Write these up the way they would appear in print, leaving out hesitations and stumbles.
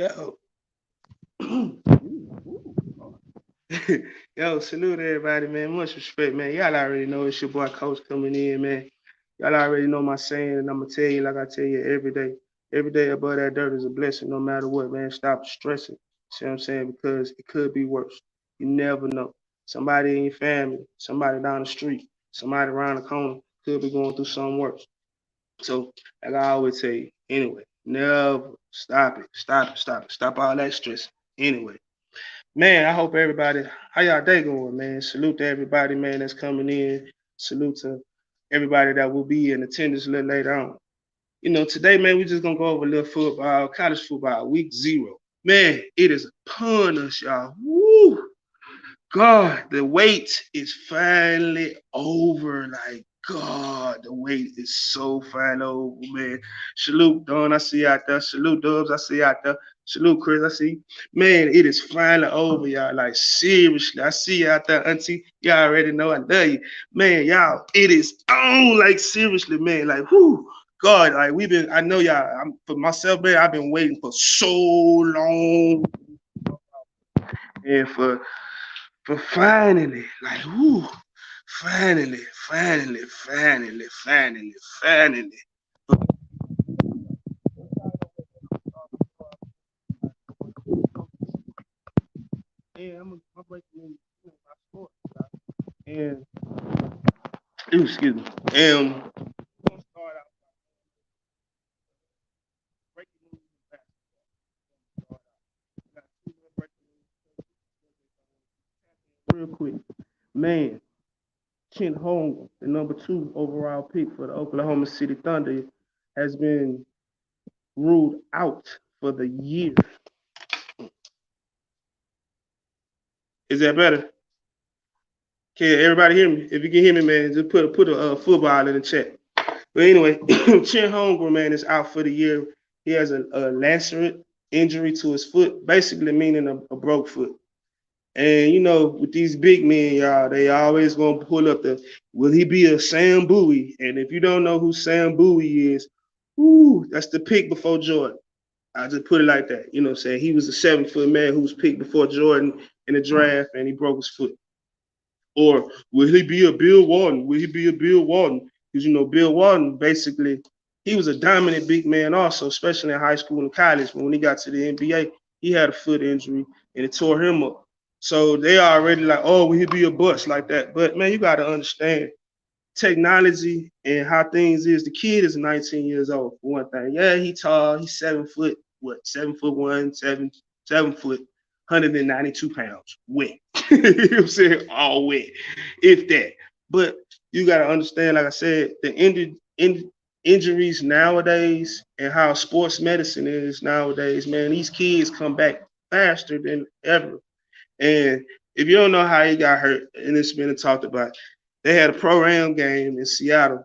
Yo. Yo, salute everybody, man. Much respect, man. Y'all already know it's your boy Coach coming in, man. Y'all already know my saying, and I'm gonna tell you like I tell you every day. Every day above that dirt is a blessing, no matter what, man. Stop stressing. See what I'm saying? Because it could be worse. You never know. Somebody in your family, somebody down the street, somebody around the corner could be going through something worse. So, like I always tell you, anyway, never stop it. Stop it. Stop it. Stop all that stress. Anyway. Man, I hope everybody, how y'all day going, man? Salute to everybody, man, that's coming in. Salute to everybody that will be in attendance a little later on. Today, man, we just gonna go over a little football, college football, week 0. Man, it is upon us, y'all. Woo! God, the wait is finally over. Like, God, the wait is so finally over, man. Salute, Don, I see you out there. Salute, Dubs, I see you out there. Salute, Chris, I see. Man, it is finally over, y'all. Like, seriously, I see you out there, Auntie. Y'all already know I love you. Man, y'all, it is on. Like, seriously, man. Like, whoo. God, like, I know y'all, for myself, man, I've been waiting for so long. And for finally, like, whoo, finally. Yeah, I'm breaking in my sports, and excuse me, and I'm gonna start out breaking news in basketball. Got two more breaking news real quick, man. Chin Hong, the number 2 overall pick for the Oklahoma City Thunder, has been ruled out for the year. Is that better? Can everybody hear me? If you can hear me, man, just put a football in the chat. But anyway, Chin Holmgren, man, is out for the year. He has a lacerate injury to his foot, basically meaning a broke foot. And with these big men, y'all, they always gonna pull up will he be a Sam Bowie? And if you don't know who Sam Bowie is, that's the pick before Jordan. I just put it like that. You know what I'm saying? He was a 7-foot man who was picked before Jordan in the draft and he broke his foot. Or will he be a Bill Walton? Will he be a Bill Walton? Because Bill Walton basically he was a dominant big man also, especially in high school and college. But when he got to the NBA, he had a foot injury and it tore him up. So they are already like, oh, will he be a bust like that? But man, you got to understand technology and how things is. The kid is 19 years old for one thing. Yeah, he tall. He's 7 foot. What? 7'1", 7 foot, 192 pounds. Wet. You know what I'm saying? All wet, if that. But you got to understand, like I said, the injuries nowadays and how sports medicine is nowadays. Man, these kids come back faster than ever. And if you don't know how he got hurt, and it's been talked about, they had a pro-am game in Seattle,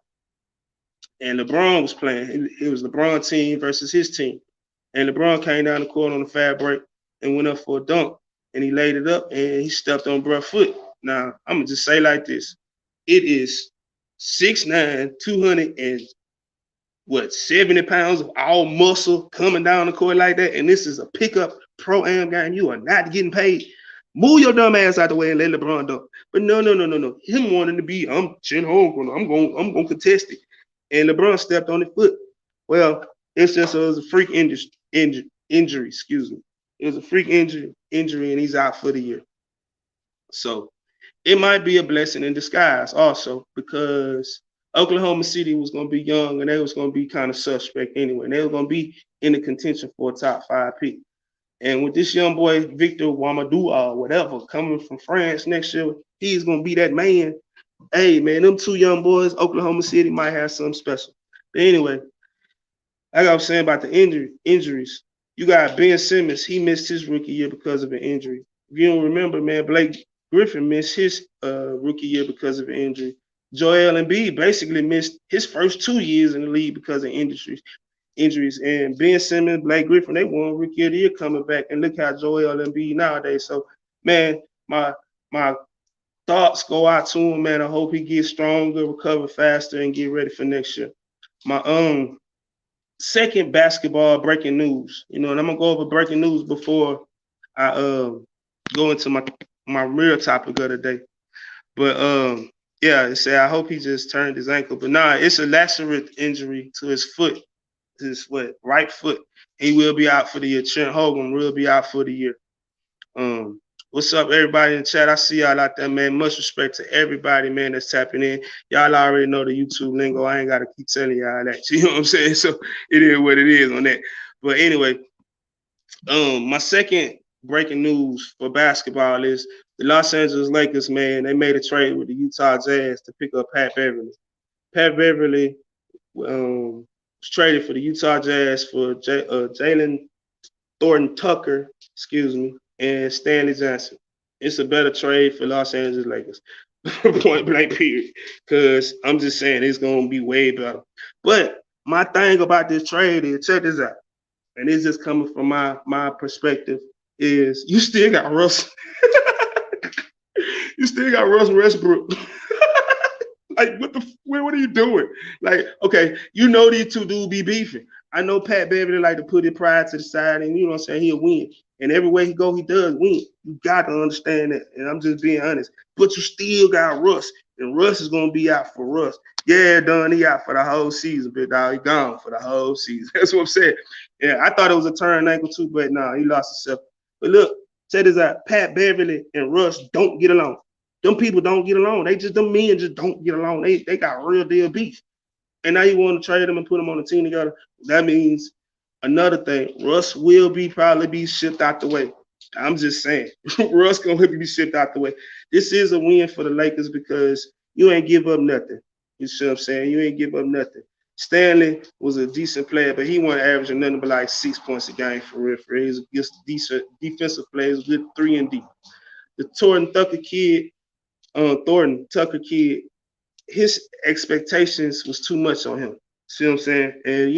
and LeBron was playing. It was LeBron team versus his team. And LeBron came down the court on the fast break and went up for a dunk. And he laid it up and he stepped on bruh's foot. Now, I'm going to just say like this. It is 6'9", 200 and 70 pounds of all muscle coming down the court like that. And this is a pickup pro-am game. You are not getting paid. Move your dumb ass out the way and let LeBron dunk. But no. Him wanting to be, I'm Chin Holmgren. I'm gonna contest it. And LeBron stepped on his foot. Well, it was a freak injury. Excuse me. It was a freak injury, and he's out for the year. So it might be a blessing in disguise also because Oklahoma City was going to be young and they was going to be kind of suspect anyway. And they were going to be in the contention for a top 5 pick. And with this young boy, Victor Wamadou or whatever, coming from France next year, he's going to be that man. Hey, man, them 2 young boys, Oklahoma City might have something special. But anyway, like I was saying about the injuries, you got Ben Simmons. He missed his rookie year because of an injury. If you don't remember, man, Blake Griffin missed his rookie year because of an injury. Joel Embiid basically missed his first 2 years in the league because of injuries. And Ben Simmons, Blake Griffin, they won rookie of the year coming back. And look how Joel Embiid nowadays. So, man, my thoughts go out to him, man. I hope he gets stronger, recover faster, and get ready for next year. My second basketball breaking news. And I'm gonna go over breaking news before I go into my real topic of the day. But yeah, it said I hope he just turned his ankle. But nah, it's a lacerate injury to his foot, right foot. He will be out for the year. Trent Hogan will be out for the year. What's up, everybody in the chat? I see y'all out there, man. Much respect to everybody, man, that's tapping in. Y'all already know the YouTube lingo. I ain't got to keep telling y'all that. You know what I'm saying? So it is what it is on that. But anyway, my second breaking news for basketball is the Los Angeles Lakers, man. They made a trade with the Utah Jazz to pick up Pat Beverly. Pat Beverly was traded for the Utah Jazz for Jalen Thornton Tucker, and Stanley Johnson. It's a better trade for Los Angeles Lakers. Point blank, period. Because I'm just saying it's going to be way better. But my thing about this trade is, check this out, and it's just coming from my perspective, is you still got Russell. You still got Russell Westbrook. Like, what are you doing? Like, okay, these two dudes be beefing. I know Pat Beverly like to put his pride to the side, and you know what I'm saying, he'll win. And everywhere he go, he does win. You got to understand that. And I'm just being honest. But you still got Russ. And Russ is going to be out for Russ. Yeah, Don, he out for the whole season, big dog. He gone for the whole season. That's what I'm saying. Yeah, I thought it was a turn ankle too, but no, he lost himself. But look, check this out. Pat Beverly and Russ don't get along. Them people don't get along. Them men just don't get along. They got real deal beef. And now you want to trade them and put them on the team together. That means another thing. Russ will probably be shipped out the way. I'm just saying. Russ gonna be shipped out the way. This is a win for the Lakers because you ain't give up nothing. You see what I'm saying? You ain't give up nothing. Stanley was a decent player, but he wasn't averaging nothing but like 6 points a game for real. He's a decent defensive player. He's a good 3-and-D. The Thornton Tucker kid, his expectations was too much on him. See what I'm saying? And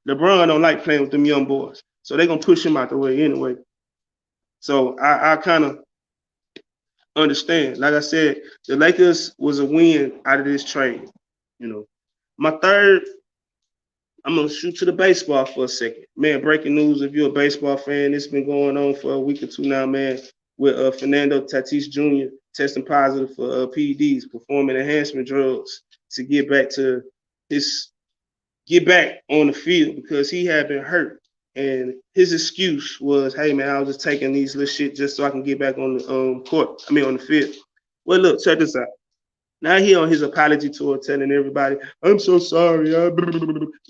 LeBron don't like playing with them young boys, so they're gonna push him out the way anyway. So I kind of understand. Like I said, the Lakers was a win out of this trade. My third, I'm gonna shoot to the baseball for a second. Man, breaking news, if you're a baseball fan, it's been going on for a week or two now, man, with Fernando Tatis Jr. testing positive for PEDs, performing enhancement drugs, to get back on the field because he had been hurt. And his excuse was, hey man, I was just taking these little shit just so I can get back on the on the field. Well, look, check this out. Now he on his apology tour telling everybody, I'm so sorry.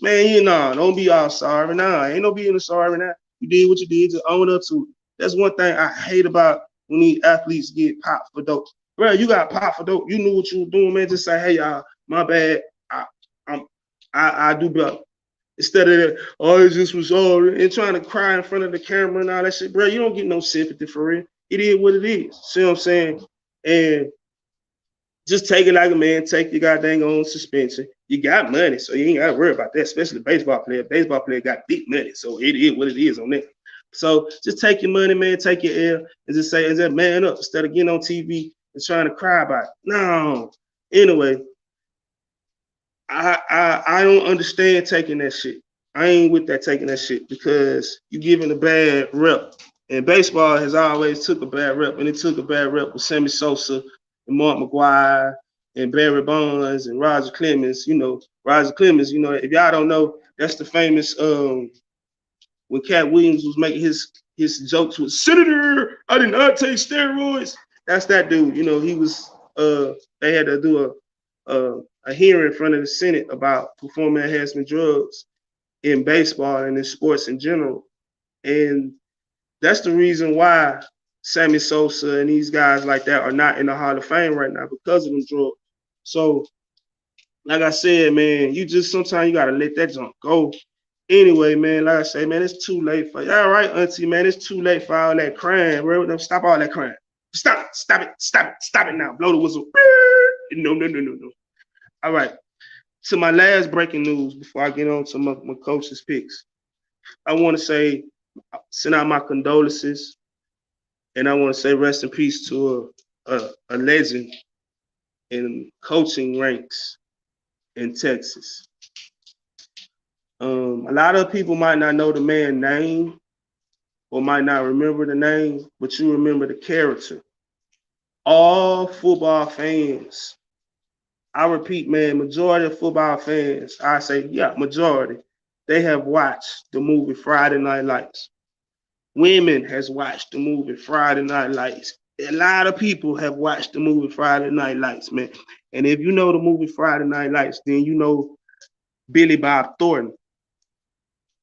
Man, don't be all sorry. Nah, ain't no being sorry now. You did what you did, just own up to it. That's one thing I hate about when these athletes get popped for dope. Bro, you got popped for dope. You knew what you were doing, man. Just say, hey, y'all, my bad. I do better. Instead of that, it just was all and trying to cry in front of the camera and all that shit, bro. You don't get no sympathy for real. It is what it is. See what I'm saying? And just take it like a man. Take your goddamn own suspension. You got money, so you ain't got to worry about that, especially baseball player. Baseball player got big money, so it is what it is on that. So just take your money, man. Take your L and just say, man up instead of getting on TV and trying to cry about it. No. Anyway, I don't understand taking that shit. I ain't with that taking that shit because you giving a bad rep. And baseball has always took a bad rep, and it took a bad rep with Sammy Sosa and Mark McGwire and Barry Bonds and Roger Clemens. Roger Clemens, if y'all don't know, that's the famous when Cat Williams was making his jokes with Senator, I did not take steroids. That's that dude. He was they had to do a hearing in front of the Senate about performance enhancement drugs in baseball and in sports in general. And that's the reason why Sammy Sosa and these guys like that are not in the Hall of Fame right now because of them drugs. So, like I said, man, sometimes you got to let that junk go. Anyway, man, like I say, man, it's too late for you. All right, auntie, man, it's too late for all that crying, bro. Stop all that crying. Stop it now. Blow the whistle. No. All right. To my last breaking news before I get on to my coach's picks, I want to send out my condolences, and I want to say rest in peace to a legend in coaching ranks in Texas. A lot of people might not know the man's name or might not remember the name, but you remember the character. All football fans, I repeat, man, majority of football fans, I say, yeah, majority, they have watched the movie Friday Night Lights. Women has watched the movie Friday Night Lights. A lot of people have watched the movie Friday Night Lights, man. And if you know the movie Friday Night Lights, then you know Billy Bob Thornton,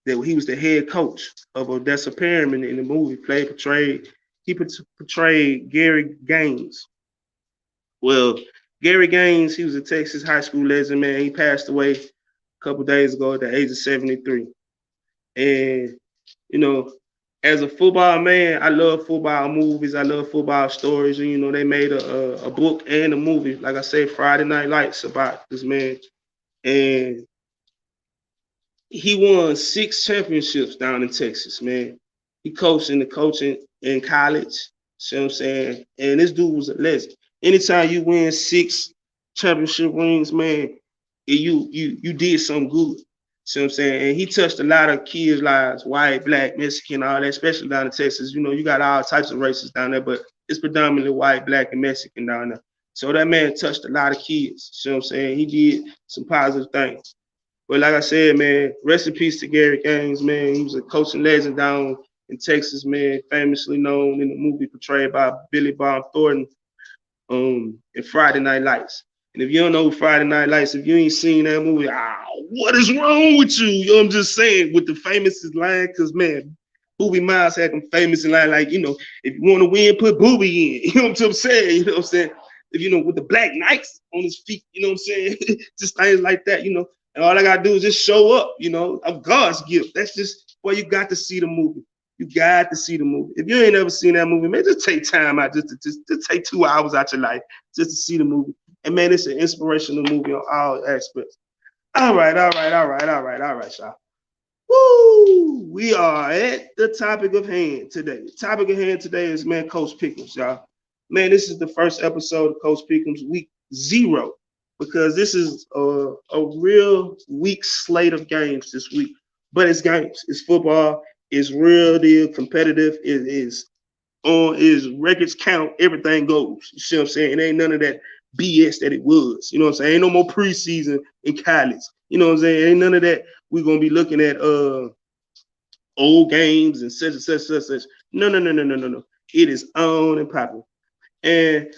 that he was the head coach of Odessa Pyramid in the movie. He portrayed Gary Gaines. Well, Gary Gaines, he was a Texas high school legend, man. He passed away a couple days ago at the age of 73. And you know, as a football man, I love football movies. I love football stories. And, you know, they made a book and a movie, like I said, Friday Night Lights, about this man. And he won 6 championships down in Texas, man. He coached in the coaching in college. See what I'm saying? And this dude was a legend. Anytime you win 6 championship rings, man, you did something good. See what I'm saying? And he touched a lot of kids' lives, white, black, Mexican, all that, especially down in Texas. You know, you got all types of races down there, but it's predominantly white, black, and Mexican down there. So that man touched a lot of kids. See what I'm saying? He did some positive things. But like I said, man, rest in peace to Gary Gaines, man. He was a coaching legend down in Texas, man, famously known in the movie portrayed by Billy Bob Thornton in Friday Night Lights. And if you don't know Friday Night Lights, if you ain't seen that movie, what is wrong with you? You know what I'm just saying? With the famous line, because, man, Booby Miles had them famous line, like, you know, if you want to win, put Booby in. You know what I'm saying? You know what I'm saying? If, you know, with the black Nikes on his feet, you know what I'm saying? Just things like that, you know. And all I got to do is just show up, you know, of God's gift. That's just, well, you got to see the movie. You got to see the movie. If you ain't ever seen that movie, man, just take time out, just take 2 hours out your life just to see the movie. And man, it's an inspirational movie on all aspects. All right, y'all. Woo! We are at the topic of hand today. The topic of hand today is, man, Coach Pickens, y'all. Man, this is the first episode of Coach Pickens week 0, because this is a real weak slate of games this week. But it's games. It's football. It's real deal competitive. It is on his records count, everything goes. You see what I'm saying? It ain't none of that BS that it was. You know what I'm saying? Ain't no more preseason in college. You know what I'm saying? Ain't none of that. We're gonna be looking at old games and such. No. It is on and popping. And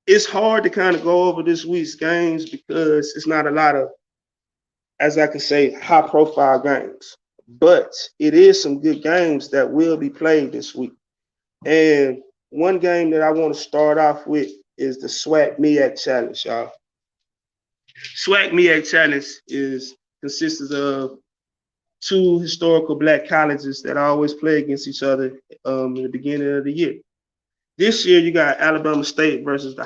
it's hard to kind of go over this week's games because it's not a lot of, as I can say, high profile games. But it is some good games that will be played this week. And one game that I want to start off with is the SWAC MEAC Challenge, y'all. SWAC MEAC Challenge consists of 2 historical black colleges that always play against each other in the beginning of the year. This year, you got Alabama State versus the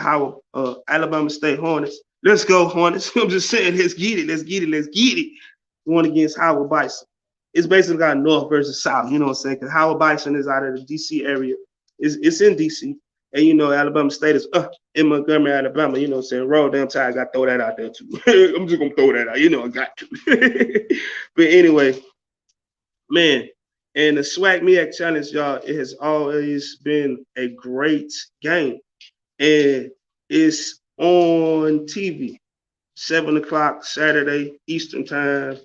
Alabama State Hornets. Let's go, Hornets. I'm just saying, let's get it. Going against Howard Bison. It's basically got North versus South, you know what I'm saying? Because Howard Bison is out of the D.C. area. It's in D.C. And, you know, Alabama State is in Montgomery, Alabama. You know what I'm saying? Roll damn tide. I got to throw that out there, too. I'm just going to throw that out. You know I got to. But anyway, man, and the SWAC MEAC Challenge, y'all, it has always been a great game. And it's on TV, 7 o'clock Saturday Eastern time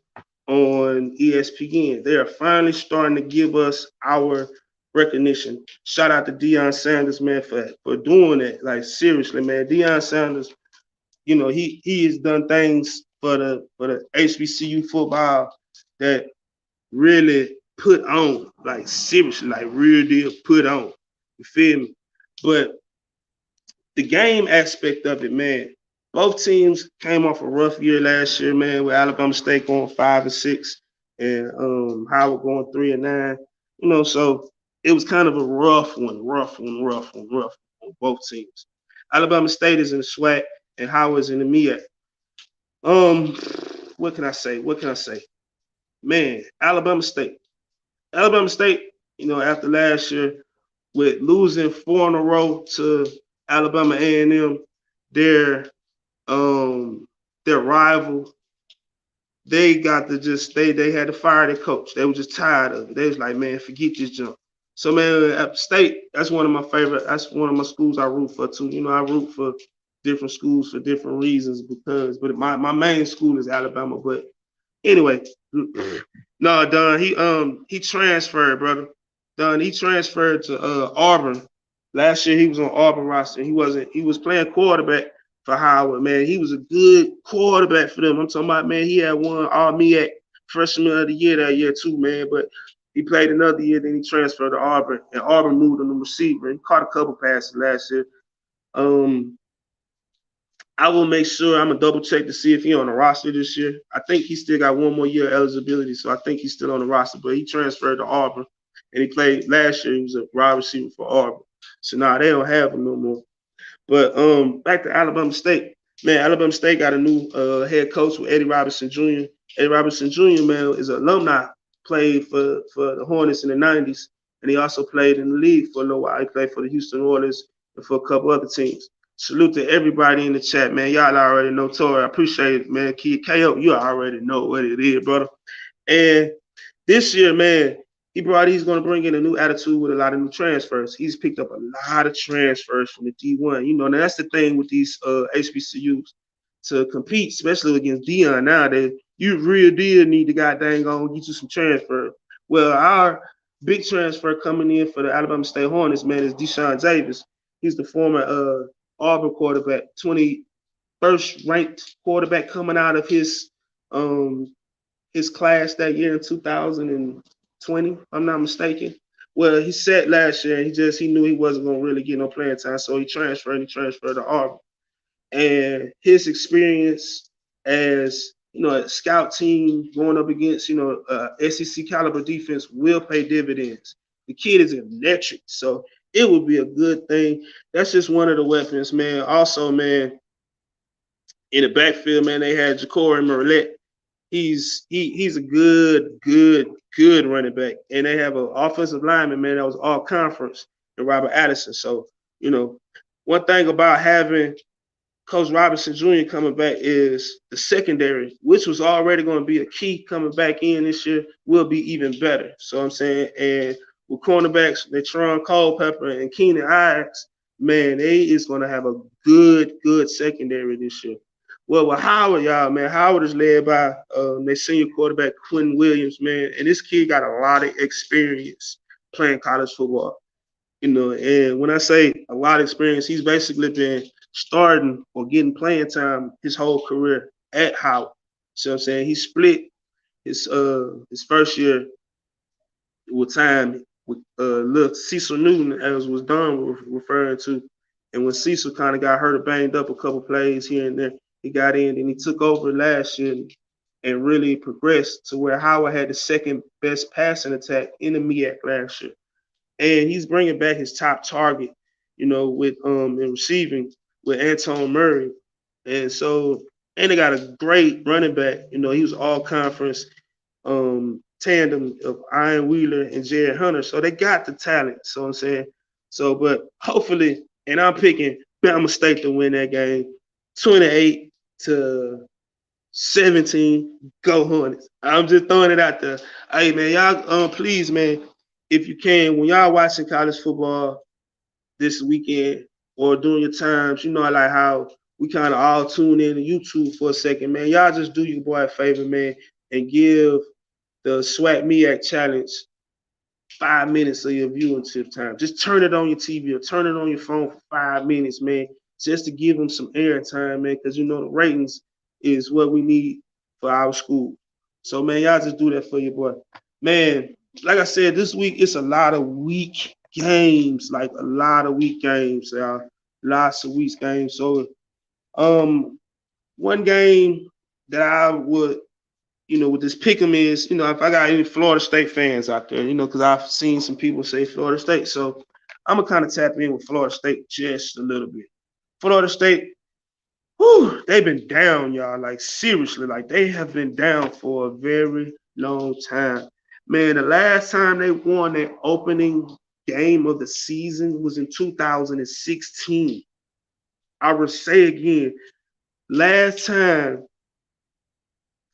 on ESPN. They are finally starting to give us our recognition. Shout out to Deion Sanders, man, for doing it. Like, seriously, man. Deion Sanders, you know, he has done things for the HBCU football that really put on, like, seriously, like, real deal put on. You feel me? But the game aspect of it, man, both teams came off a rough year last year, man, with Alabama State going 5-6 and Howard going 3-9. You know, so it was kind of a rough one on both teams. Alabama State is in the SWAC and Howard's in the MEAC. What can I say? Man, Alabama State, you know, after last year with losing 4 in a row to Alabama A&M, their rival, they got to just they had to fire their coach. They were just tired of it. They was like, man, forget this jump. So man, App State, that's one of my favorite. That's one of my schools I root for too. You know, I root for different schools for different reasons but my main school is Alabama. But anyway, no, Don, he transferred, brother. Don, he transferred to Auburn. Last year he was on Auburn roster. He was playing quarterback for Howard, man. He was a good quarterback for them. I'm talking about, man, he had won all MEAC freshman of the year that year too, man. But he played another year, then he transferred to Auburn, and Auburn moved him to receiver. He caught a couple passes last year. Um, I will make sure I'm gonna double check to see if he's on the roster this year. I think he still got one more year of eligibility, so I think he's still on the roster. But he transferred to Auburn, and he played last year. He was a wide receiver for Auburn. So now they don't have him no more. But back to Alabama State. Man, Alabama State got a new head coach with Eddie Robinson Jr. Eddie Robinson Jr., man, is an alumni. Played for the Hornets in the 90s, and he also played in the league for a little while. He played for the Houston Oilers and for a couple other teams. Salute to everybody in the chat, man. Y'all already know Tori. I appreciate it, man. Kid KO, you already know what it is, brother. And this year, man, he's going to bring in a new attitude with a lot of new transfers. He's picked up a lot of transfers from the D1. You know, now that's the thing with these HBCUs to compete, especially against Dion nowadays. You real deal need to goddamn go get you some transfer. Well, our big transfer coming in for the Alabama State Hornets, man, is Deshaun Davis. He's the former Auburn quarterback, 21st ranked quarterback coming out of his class that year in 2020, if I'm not mistaken. Well, he said last year, he knew he wasn't gonna really get no playing time, so he transferred to Auburn. And his experience as a scout team going up against SEC caliber defense will pay dividends. The kid is electric, so it would be a good thing. That's just one of the weapons, man. Also, man, in the backfield, man, they had Ja'Cory Marlette. He's a good running back, and they have an offensive lineman, man, that was all conference, and Robert Addison. So one thing about having Coach Robinson Jr. coming back is the secondary, which was already going to be a key coming back in this year, will be even better. So I'm saying, and with cornerbacks, Natron Culpepper and Keenan Ives, man, they is going to have a good secondary this year. Well, with Howard, y'all, man, Howard is led by their senior quarterback, Quentin Williams, man, and this kid got a lot of experience playing college football. And when I say a lot of experience, he's basically been starting or getting playing time his whole career at Howard. So I'm saying he split his first year with time with little Cecil Newton, as was Don referring to. And when Cecil kind of got hurt or banged up a couple plays here and there, he got in and he took over last year and really progressed to where Howard had the second best passing attack in the MEAC last year. And he's bringing back his top target, with in receiving with Anton Murray. And so, and they got a great running back. He was all conference tandem of Iron Wheeler and Jared Hunter. So they got the talent. So I'm saying, but hopefully, and I'm picking Bama State to win that game, 28-17. Go Hornets. I'm just throwing it out there. Hey man, y'all, please, man, if you can, when y'all watching college football this weekend or during your times, like how we kind of all tune in to YouTube for a second, man. Y'all just do your boy a favor, man, and give the SWAT MEAC challenge 5 minutes of your viewing time. Just turn it on your TV or turn it on your phone for 5 minutes, man, just to give them some airtime, man, because the ratings is what we need for our school. So, man, y'all just do that for your boy. Man, like I said, this week it's a lot of weak games, y'all. Lots of weak games. So, one game that I would, with this pick 'em is, if I got any Florida State fans out there, because I've seen some people say Florida State. So I'm going to kind of tap in with Florida State just a little bit. Florida State, they've been down, y'all. Like, seriously, like, they have been down for a very long time. Man, the last time they won their opening game of the season was in 2016. I will say again, last time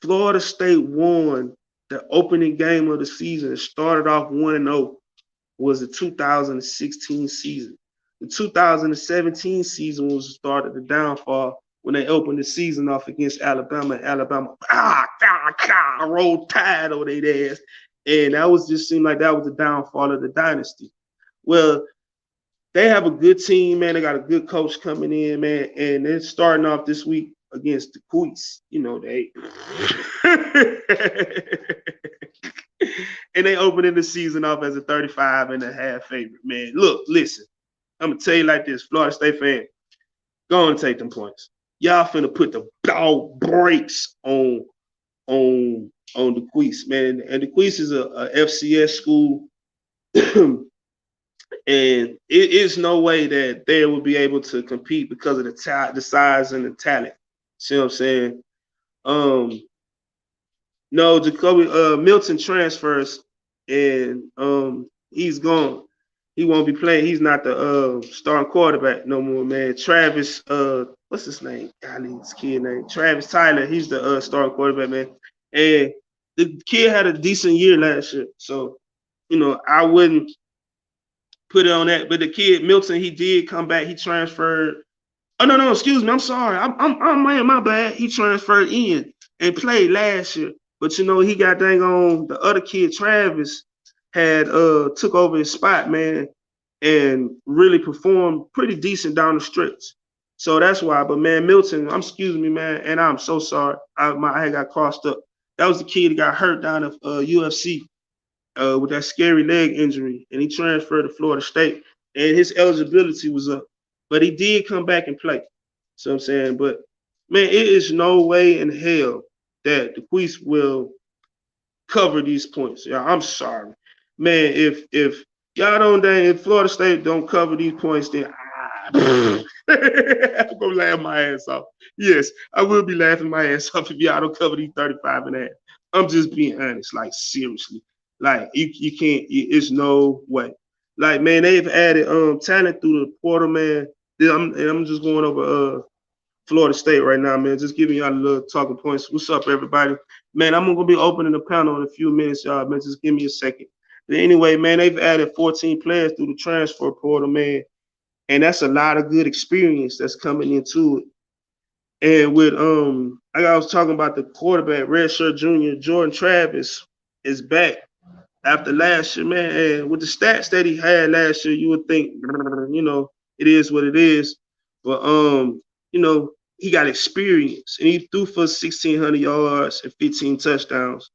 Florida State won the opening game of the season and started off 1-0 was the 2016 season. The 2017 season was the start of the downfall when they opened the season off against Alabama. Alabama, rolled tide over their ass. And that was just seemed like that was the downfall of the dynasty. Well, they have a good team, man. They got a good coach coming in, man. And they're starting off this week against the Queens. You know, they and they opening the season off as a 35.5 favorite, man. Look, listen, I'm gonna tell you like this, Florida State fan, go and take them points. Y'all finna put the dog brakes on the Queens, man. And the Queens is a FCS school. And it is no way that they will be able to compete because of the size and the talent. See what I'm saying? No, Jacoby Milton transfers and he's gone. He won't be playing. He's not the starting quarterback no more, man. Travis, what's his name? I need his kid name. Travis Tyler. He's the starting quarterback, man. And the kid had a decent year last year, so you know I wouldn't put it on that. But the kid Milton, he did come back. He transferred. Oh no, excuse me. I'm sorry. I'm man, my bad. He transferred in and played last year. But you know, he got dang on the other kid, Travis, had took over his spot, man, and really performed pretty decent down the stretch. So that's why. But man, Milton, excuse me, man, and I'm so sorry. My head got crossed up. That was the kid that got hurt down at UFC with that scary leg injury, and he transferred to Florida State, and his eligibility was up. But he did come back and play. So I'm saying, but man, it is no way in hell that the Queens will cover these points. Yeah, I'm sorry, man. If y'all don't, if Florida State don't cover these points, then I'm gonna laugh my ass off. Yes, I will be laughing my ass off if y'all don't cover these 35.5. I'm just being honest, like seriously. Like you can't. It's no way. Like man, they've added talent through the portal, man. I'm just going over Florida State right now, man. Just giving y'all a little talking points. What's up, everybody? Man, I'm gonna be opening the panel in a few minutes, y'all. Man, just give me a second. But anyway, man, they've added 14 players through the transfer portal, man, and that's a lot of good experience that's coming into it. And with like I was talking about the quarterback, redshirt junior Jordan Travis is back after last year, man. And with the stats that he had last year, you would think, you know, it is what it is. But you know, he got experience and he threw for 1,600 yards and 15 touchdowns.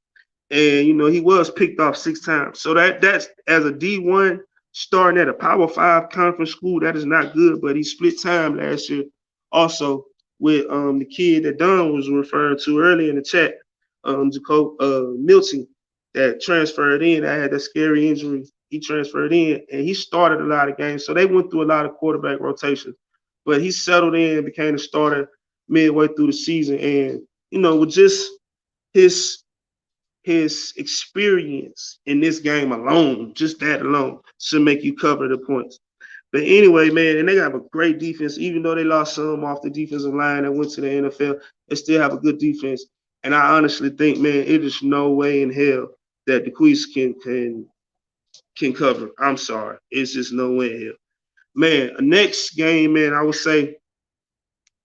And you know, he was picked off 6 times. So that's as a D1 starting at a Power 5 conference school, that is not good. But he split time last year also with the kid that Don was referring to earlier in the chat, Jacob Milton, that transferred in. I had that scary injury. He transferred in and he started a lot of games. So they went through a lot of quarterback rotations. But he settled in, became a starter midway through the season. And, you know, with just his experience in this game alone, just that alone, should make you cover the points. But anyway, man, and they have a great defense. Even though they lost some off the defensive line that went to the NFL, they still have a good defense. And I honestly think, man, it is no way in hell that the Queens can cover. I'm sorry. It's just no way in hell. Man, next game, man, I would say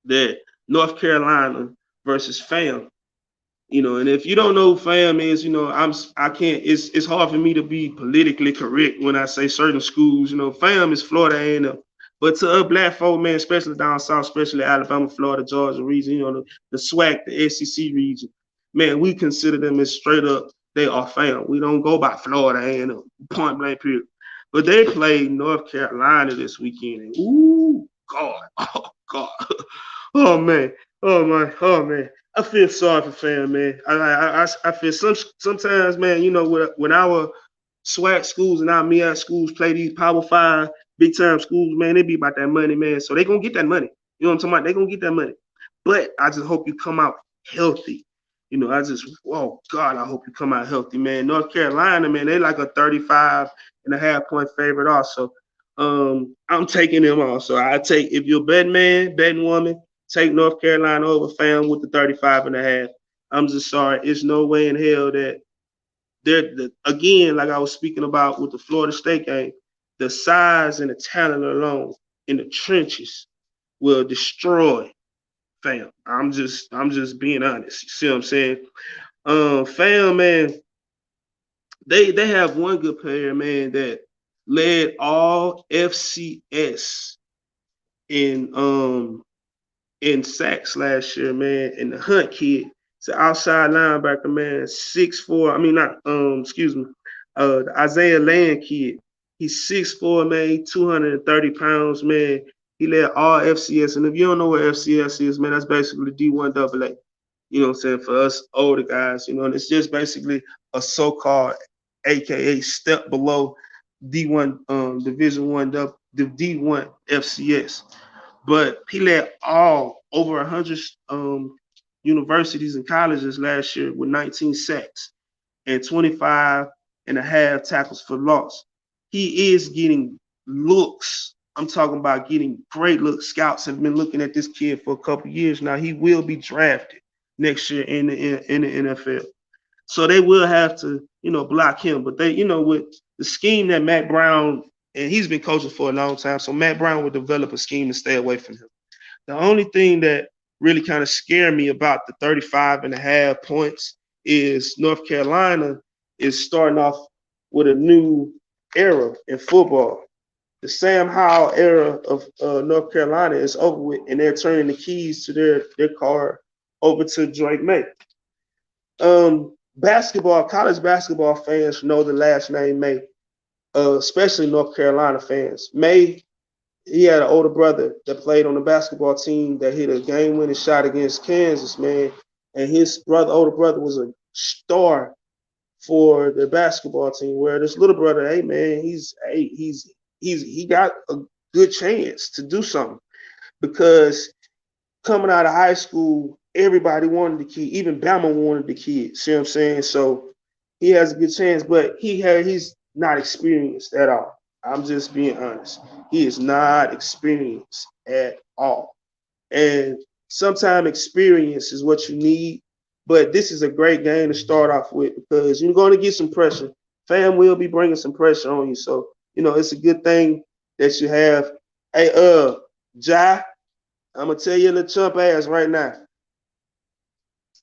that North Carolina versus FAM. You know, and if you don't know who FAM is, you know, I can't. It's hard for me to be politically correct when I say certain schools. You know, FAM is Florida A&M, but to us black folk, man, especially down south, especially Alabama, Florida, Georgia region, you know, the SWAC, the SEC region, man, we consider them as straight up. They are FAM. We don't go by Florida A&M, point blank period. But they played North Carolina this weekend, and ooh, God, oh God, oh man, oh man. I feel sorry for FAM, man. I feel sometimes, man. You know, when our SWAC schools and our MEAC schools play these Power 5 big time schools, man, they be about that money, man. So they gonna get that money. You know what I'm talking about? They gonna get that money. But I just hope you come out healthy. You know, oh God, I hope you come out healthy, man. North Carolina, man, they like a 35.5 point favorite also. I'm taking them also. I take, if you're a betting man, betting woman, take North Carolina over FAM with the 35.5. I'm just sorry. It's no way in hell that again, like I was speaking about with the Florida State game, the size and the talent alone in the trenches will destroy fam. I'm just being honest. You see what I'm saying? Fam, man, they have one good player, man, that led all FCS in sacks last year, man. And the Hunt kid, it's an outside linebacker, man, 6'4". I mean, not excuse me, the Isaiah Land kid. He's 6'4", man, 230 pounds, man. He led all FCS. And if you don't know what FCS is, man, that's basically D1 AA. You know what I'm saying? For us older guys, you know, and it's just basically a so-called AKA step below D1 Division One, the D1 FCS. But he led all over 100 universities and colleges last year with 19 sacks and 25 and a half tackles for loss. He is getting looks. I'm talking about getting great looks. Scouts have been looking at this kid for a couple years now. He will be drafted next year in the NFL. So they will have to, you know, block him. But they, you know, with the scheme that Matt Brown, and he's been coaching for a long time, so Matt Brown will develop a scheme to stay away from him. The only thing that really kind of scared me about the 35 and a half points is North Carolina is starting off with a new era in football. The Sam Howell era of North Carolina is over with, and they're turning the keys to their car over to Drake May. College basketball fans know the last name May, especially North Carolina fans. May, he had an older brother that played on the basketball team that hit a game-winning shot against Kansas, man. And his older brother, was a star for the basketball team. Where this little brother, hey man, he got a good chance to do something because coming out of high school, everybody wanted the kid. Even Bama wanted the kid. See what I'm saying? So he has a good chance, but he's not experienced at all. I'm just being honest. He is not experienced at all. And sometimes experience is what you need. But this is a great game to start off with because you're going to get some pressure. Fam will be bringing some pressure on you. So, you know, it's a good thing that you have. Hey, Jai, I'm going to tell you a little chump ass right now.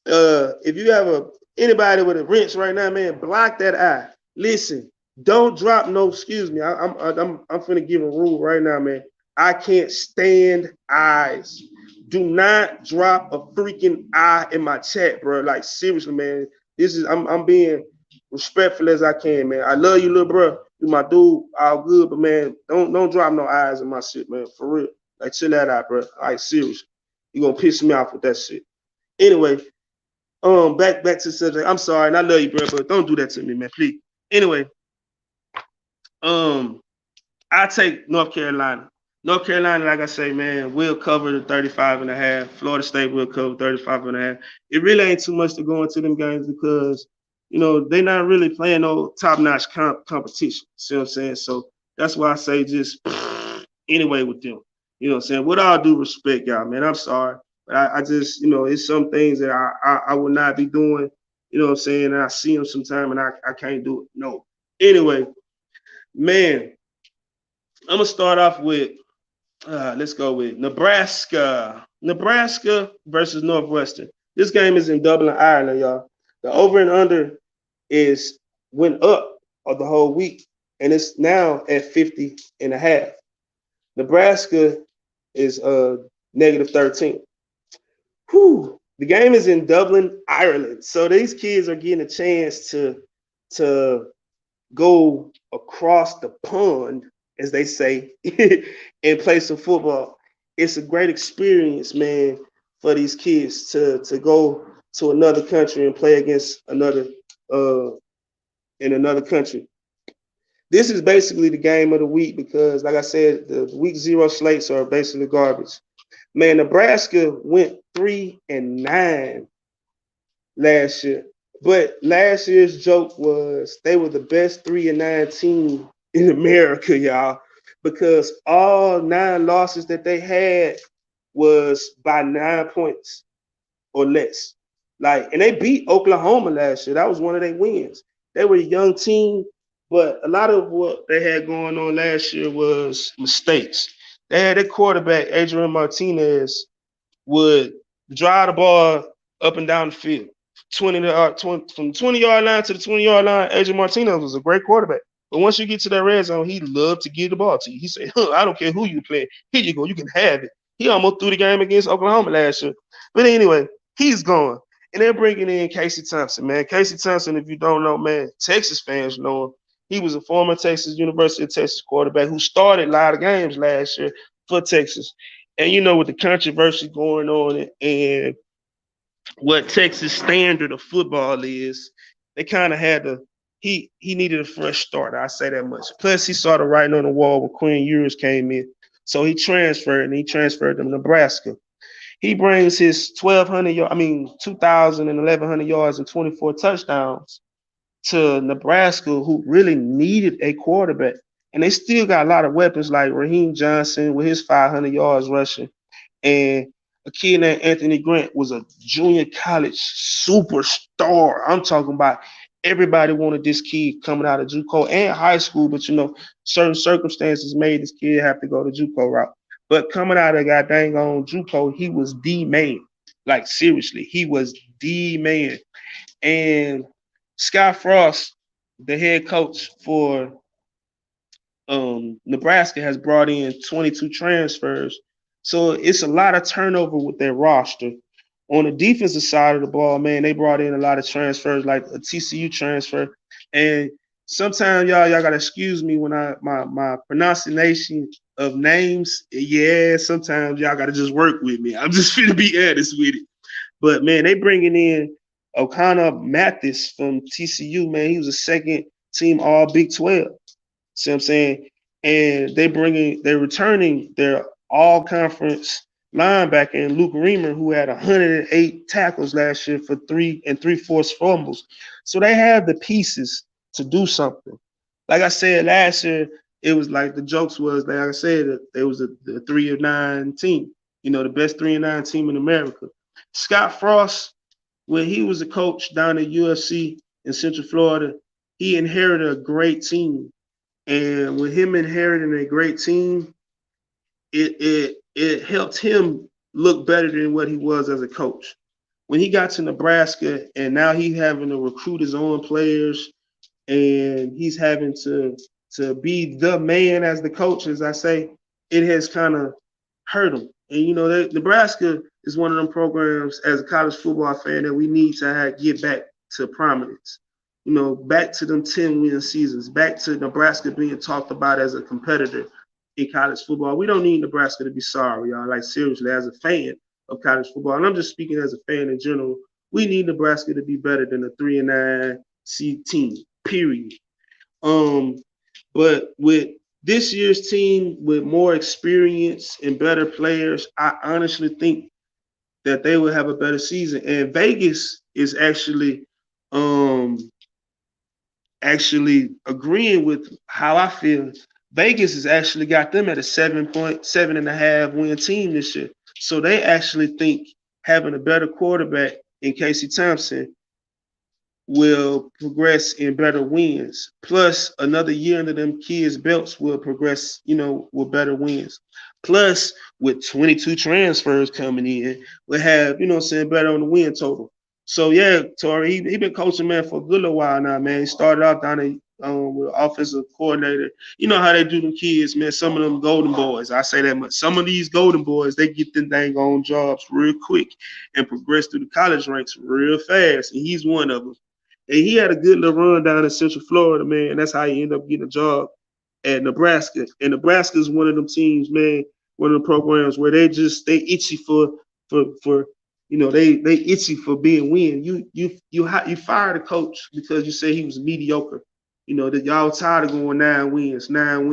If you have anybody with a wrench right now, man, block that eye. Listen, don't drop no. Excuse me. I'm finna give a rule right now, man. I can't stand eyes. Do not drop a freaking eye in my chat, bro. Like seriously, man. I'm being respectful as I can, man. I love you, little bro. You my dude, all good, but man, don't drop no eyes in my shit, man. For real. Like chill that out, bro. Like seriously. You gonna piss me off with that shit. Anyway, back to the subject. I'm sorry, and I love you, bro, but don't do that to me, man, please. Anyway, I take North Carolina. North Carolina, like I say, man, will cover the 35 and a half. Florida State will cover 35 and a half. It really ain't too much to go into them games because, you know, they're not really playing no top-notch competition. See what I'm saying? So that's why I say just anyway with them. You know what I'm saying? With all due respect, y'all, man, I'm sorry. But I just, you know, it's some things that I would not be doing. You know what I'm saying? And I see them sometime and I can't do it. No. Anyway, man, I'm gonna start off with let's go with Nebraska. Nebraska versus Northwestern. This game is in Dublin, Ireland, y'all. The over and under went up of the whole week, and it's now at 50 and a half. Nebraska is negative 13. Whew. The game is in Dublin, Ireland. So these kids are getting a chance to go across the pond, as they say, and play some football. It's a great experience, man, for these kids to go to another country and play against another in another country. This is basically the game of the week because, like I said, the week 0 slates are basically garbage. Man, Nebraska went 3-9 last year. But last year's joke was they were the best 3-9 team in America, y'all, because all 9 losses that they had was by 9 points or less. Like, and they beat Oklahoma last year. That was one of their wins. They were a young team, but a lot of what they had going on last year was mistakes. They had their quarterback, Adrian Martinez, would drive the ball up and down the field. 20 from the 20-yard line to the 20-yard line, Adrian Martinez was a great quarterback. But once you get to that red zone, he loved to give the ball to you. He said, I don't care who you play. Here you go. You can have it. He almost threw the game against Oklahoma last year. But anyway, he's gone. And they're bringing in Casey Thompson, man. Casey Thompson, if you don't know, man, Texas fans know him. He was a former University of Texas quarterback who started a lot of games last year for Texas. And you know, with the controversy going on and what Texas standard of football is, they kind of had to. He needed a fresh start. I say that much. Plus, he saw the writing on the wall when Quinn Ewers came in, so he transferred and he transferred to Nebraska. He brings his 2,000 and 1,100 yards and 24 touchdowns to Nebraska, who really needed a quarterback. And they still got a lot of weapons like Raheem Johnson with his 500 yards rushing. And a kid named Anthony Grant was a junior college superstar. I'm talking about everybody wanted this kid coming out of JUCO and high school, but you know, certain circumstances made this kid have to go the JUCO route. But coming out of that dang on JUCO, he was the man. Like seriously, he was the man. And Scott Frost, the head coach for Nebraska, has brought in 22 transfers. So it's a lot of turnover with their roster. On the defensive side of the ball, man, they brought in a lot of transfers, like a TCU transfer. And sometimes y'all gotta excuse me when my pronunciation of names. Yeah, sometimes y'all gotta just work with me. I'm just gonna be honest with it. But man, they bringing in O'Connor Mathis from TCU. Man, he was a second team All Big 12. See what I'm saying? And they're returning their all conference linebacker in Luke Reamer, who had 108 tackles last year for 3 forced fumbles. So they have the pieces to do something. Like I said last year, it was like the jokes was, like I said, it was the 3-9 team, you know, the best 3-9 team in America. Scott Frost, when he was a coach down at USC in Central Florida, he inherited a great team. And with him inheriting a great team, it helped him look better than what he was as a coach. When he got to Nebraska and now he's having to recruit his own players and he's having to be the man as the coach, as I say, it has kind of hurt him. And you know, Nebraska is one of them programs as a college football fan that we need to get back to prominence. You know, back to them 10-win seasons, back to Nebraska being talked about as a competitor in college football. We don't need Nebraska to be sorry, y'all. Like seriously, as a fan of college football, and I'm just speaking as a fan in general, we need Nebraska to be better than a 3-9 seed team. Period. But with this year's team, with more experience and better players, I honestly think that they will have a better season. And Vegas is actually agreeing with how I feel. Vegas has actually got them at a 7.5 win team this year. So they actually think having a better quarterback in Casey Thompson will progress in better wins. Plus, another year under them kids' belts will progress, you know, with better wins. Plus, with 22 transfers coming in, we'll have, you know what I'm saying, better on the win total. So, yeah, Tori, he been coaching, man, for a good little while now, man. He started out down at with offensive coordinator. You know how they do them kids, man. Some of them golden boys, I say that much. Some of these golden boys, they get them dang on jobs real quick and progress through the college ranks real fast. And he's one of them. And he had a good little run down in Central Florida, man. And that's how he ended up getting a job at Nebraska. And Nebraska is one of them teams, man, one of the programs where they itchy for you know, they itchy for being win. You fired a coach because you say he was mediocre. You know, that y'all tired of going 9 wins. See what I'm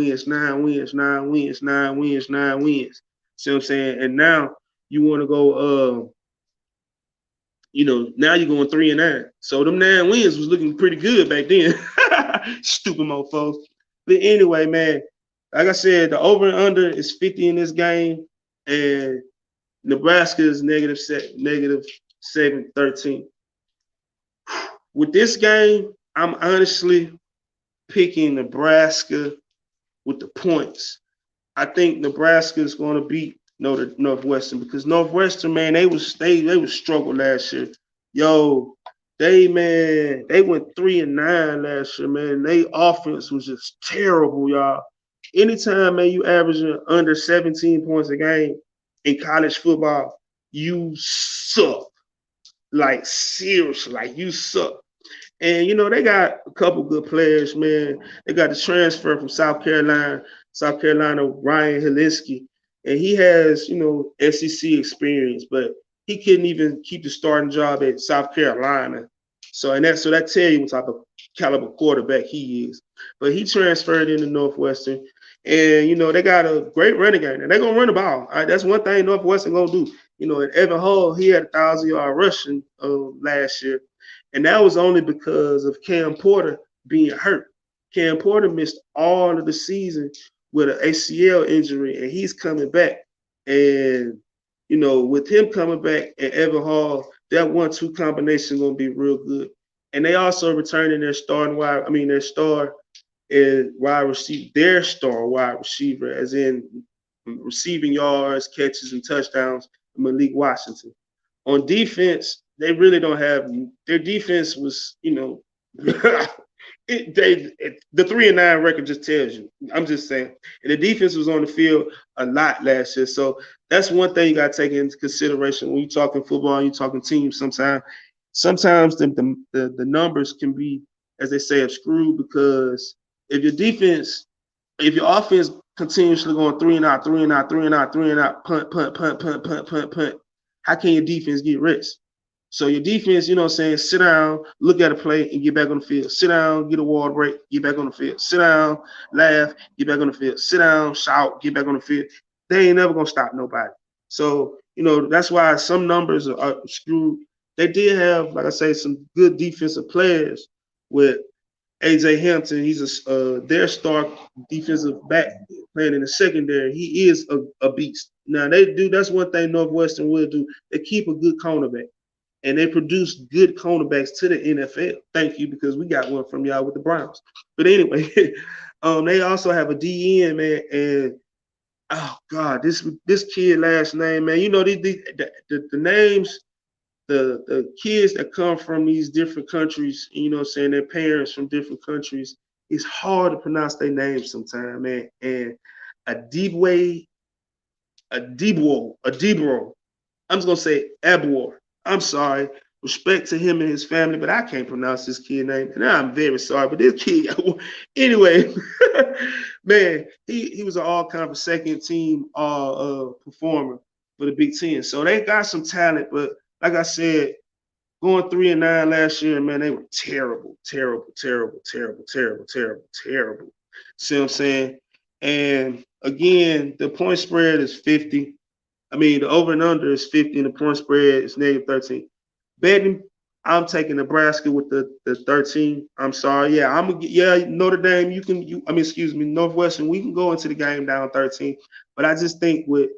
saying? And now you want to go you know, now you're going 3-9. So them 9 wins was looking pretty good back then. Stupid mofos. But anyway, man, like I said, the over and under is 50 in this game, and Nebraska is -7, -13. With this game, I'm honestly picking Nebraska with the points. I think Nebraska is going to beat Northwestern because Northwestern, man, they was struggle last year. Yo, they went 3-9 last year, man. They offense was just terrible, y'all. Anytime, man, you averaging under 17 points a game in college football, you suck. Like seriously, like you suck. And they got a couple good players, man. They got the transfer from South Carolina, Ryan Helinski, and he has SEC experience, but he couldn't even keep the starting job at South Carolina. So that tell you what type of caliber quarterback he is. But he transferred into Northwestern, and they got a great running game, and they're gonna run the ball. All right, that's one thing Northwestern gonna do. And Evan Hall, he had 1,000-yard rushing last year. And that was only because of Cam Porter being hurt. Cam Porter missed all of the season with an ACL injury, and he's coming back. And, with him coming back and Evan Hall, that 1-2 combination is going to be real good. And they also returning their star wide receiver, as in receiving yards, catches, and touchdowns, Malik Washington. On defense, they really don't have. Their defense was, the 3-9 record just tells you. I'm just saying, and the defense was on the field a lot last year. So that's one thing you got to take into consideration when you're talking football and you're talking teams. Sometimes the numbers can be, as they say, obscured because if your offense continuously going 3-and-out, 3-and-out, 3-and-out, 3-and-out, punt, punt, punt, punt, punt, punt, punt, how can your defense get rest? So your defense, sit down, look at a play, and get back on the field. Sit down, get a water break, get back on the field. Sit down, laugh, get back on the field. Sit down, shout, get back on the field. They ain't never gonna stop nobody. So that's why some numbers are skewed. They did have, like I say, some good defensive players with AJ Hampton. He's their star defensive back playing in the secondary. He is a beast. Now that's one thing Northwestern will do. They keep a good cornerback. And they produce good cornerbacks to the NFL. Thank you, because we got one from y'all with the Browns. But anyway, they also have a DN, man, and oh God, this kid last name, man. The names, the kids that come from these different countries, their parents from different countries, it's hard to pronounce their names sometimes, man. And Adibro. I'm just gonna say Abwar. I'm sorry. Respect to him and his family, but I can't pronounce this kid's name, and I'm very sorry. But this kid, anyway, man, he was an all-conference second team performer for the Big Ten. So they got some talent, but like I said, going 3-9 last year, man, they were terrible, terrible, terrible, terrible, terrible, terrible, terrible. See what I'm saying? And again, the point spread is 50. I mean, the over and under is 50, and the point spread is -13. Betting, I'm taking Nebraska with the 13. I'm sorry. Yeah, Notre Dame, Northwestern, we can go into the game down 13. But I just think with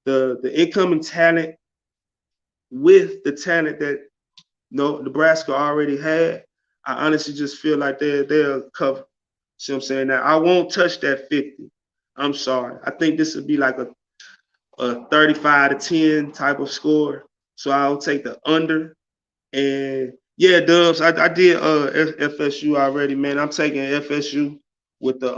the incoming talent, with the talent that Nebraska already had, I honestly just feel like they'll cover. See what I'm saying? Now, I won't touch that 50. I'm sorry. I think this would be like a 35-10 type of score. So I'll take the under. And yeah, Dubs, I did FSU already, man. I'm taking FSU with the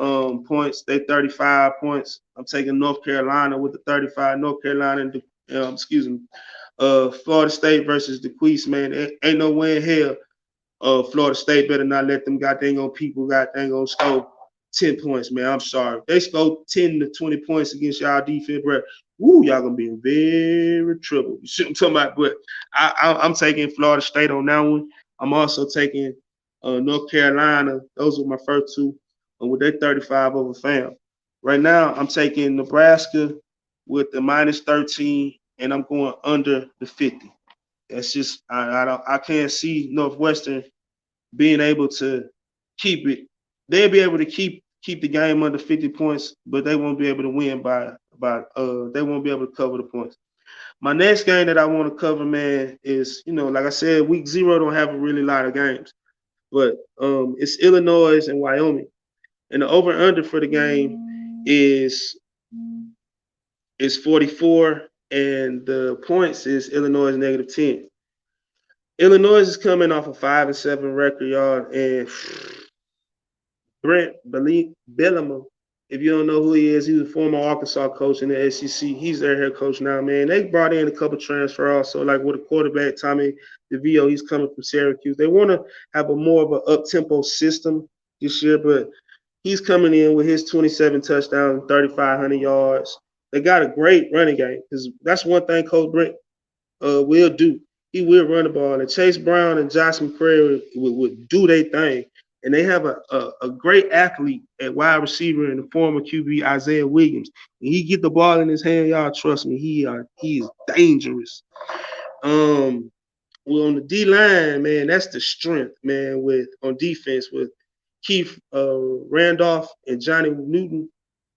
points. They 35 points. I'm taking North Carolina with the 35. North Carolina and Florida State versus the Queens, man. Ain't no way in hell Florida State better not let them goddamn people score 10 points, man. I'm sorry. They scored 10 to 20 points against y'all defense, bro. Woo, y'all gonna be in very trouble. You see what I'm talking about? But I'm taking Florida State on that one. I'm also taking North Carolina. Those were my first two with their 35 over fam. Right now, I'm taking Nebraska with the -13, and I'm going under the 50. That's just I can't see Northwestern being able to keep it. They'll be able to keep the game under 50 points, but they won't be able to win by they won't be able to cover the points. My next game that I want to cover, man, is, like I said, week 0 don't have a really lot of games, but it's Illinois and Wyoming, and the over under for the game is 44, and the points is Illinois -10. Illinois is coming off a 5-7 record, y'all, and Brent Bielema, if you don't know who he is, he's a former Arkansas coach in the SEC. He's their head coach now, man. They brought in a couple transfer also, like with a quarterback, Tommy DeVito. He's coming from Syracuse. They want to have a more of an up-tempo system this year, but he's coming in with his 27 touchdowns, 3,500 yards. They got a great running game, because that's one thing Coach Brent will do. He will run the ball, and Chase Brown and Josh McCray would do their thing. And they have a great athlete at wide receiver in the former QB Isaiah Williams. When he get the ball in his hand, y'all trust me, he is dangerous. Well, on the D line, man, that's the strength, man. On defense with Keith Randolph and Johnny Newton,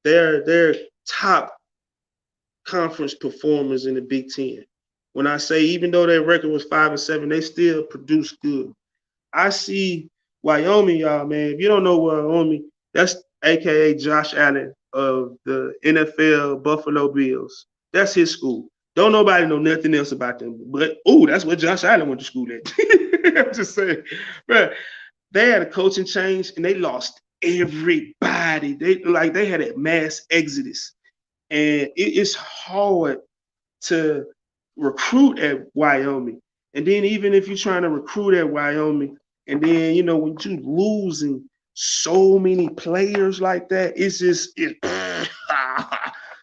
they're top conference performers in the Big Ten. When I say, even though their record was 5-7, they still produce good. I see Wyoming, y'all, man. If you don't know Wyoming, that's AKA Josh Allen of the NFL Buffalo Bills. That's his school. Don't nobody know nothing else about them. But, that's where Josh Allen went to school at. I'm just saying. But they had a coaching change, and they lost everybody. They had a mass exodus. And it's hard to recruit at Wyoming. And then even if you're trying to recruit at Wyoming, and then, when you're losing so many players like that, it's just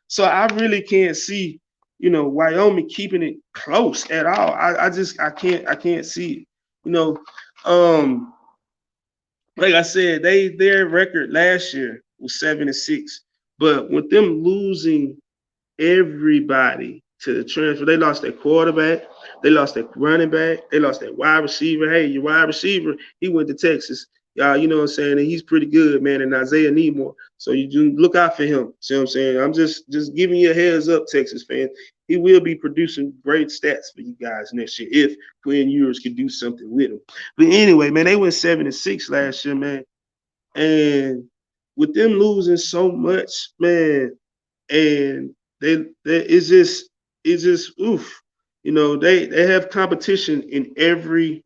so I really can't see, Wyoming keeping it close at all. I can't see it. Like I said, their record last year was 7-6, but with them losing everybody to the transfer, they lost their quarterback, they lost their running back, they lost their wide receiver. Hey, your wide receiver, he went to Texas. You know what I'm saying? And he's pretty good, man. And Isaiah Needmore. So you do look out for him. See what I'm saying? I'm just giving you a heads up, Texas fans. He will be producing great stats for you guys next year if Quinn Ewers can do something with him. But anyway, man, they went 7-6 last year, man. And with them losing so much, man, and it's just oof. They have competition in every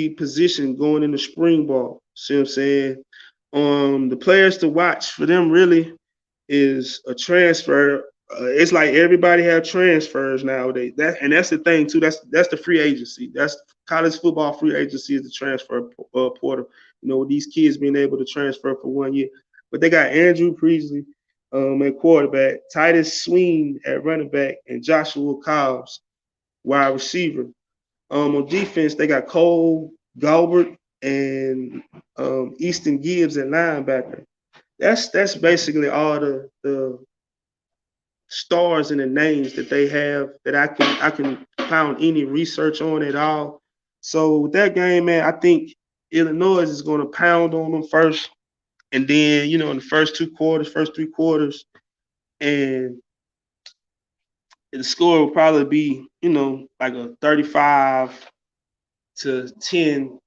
position going into spring ball. See what I'm saying? The players to watch for them really is a transfer. It's like everybody have transfers nowadays. That's the thing too. That's the free agency. That's college football free agency is the transfer portal. With these kids being able to transfer for 1 year. But they got Andrew Priestley at quarterback, Titus Sween at running back, and Joshua Cobbs wide receiver. On defense, they got Cole Galbert and Easton Gibbs at linebacker. That's basically all the stars and the names that they have that I can found any research on at all. So with that game, man, I think Illinois is going to pound on them first, and then in the first 3 quarters, and the score will probably be like a 35-10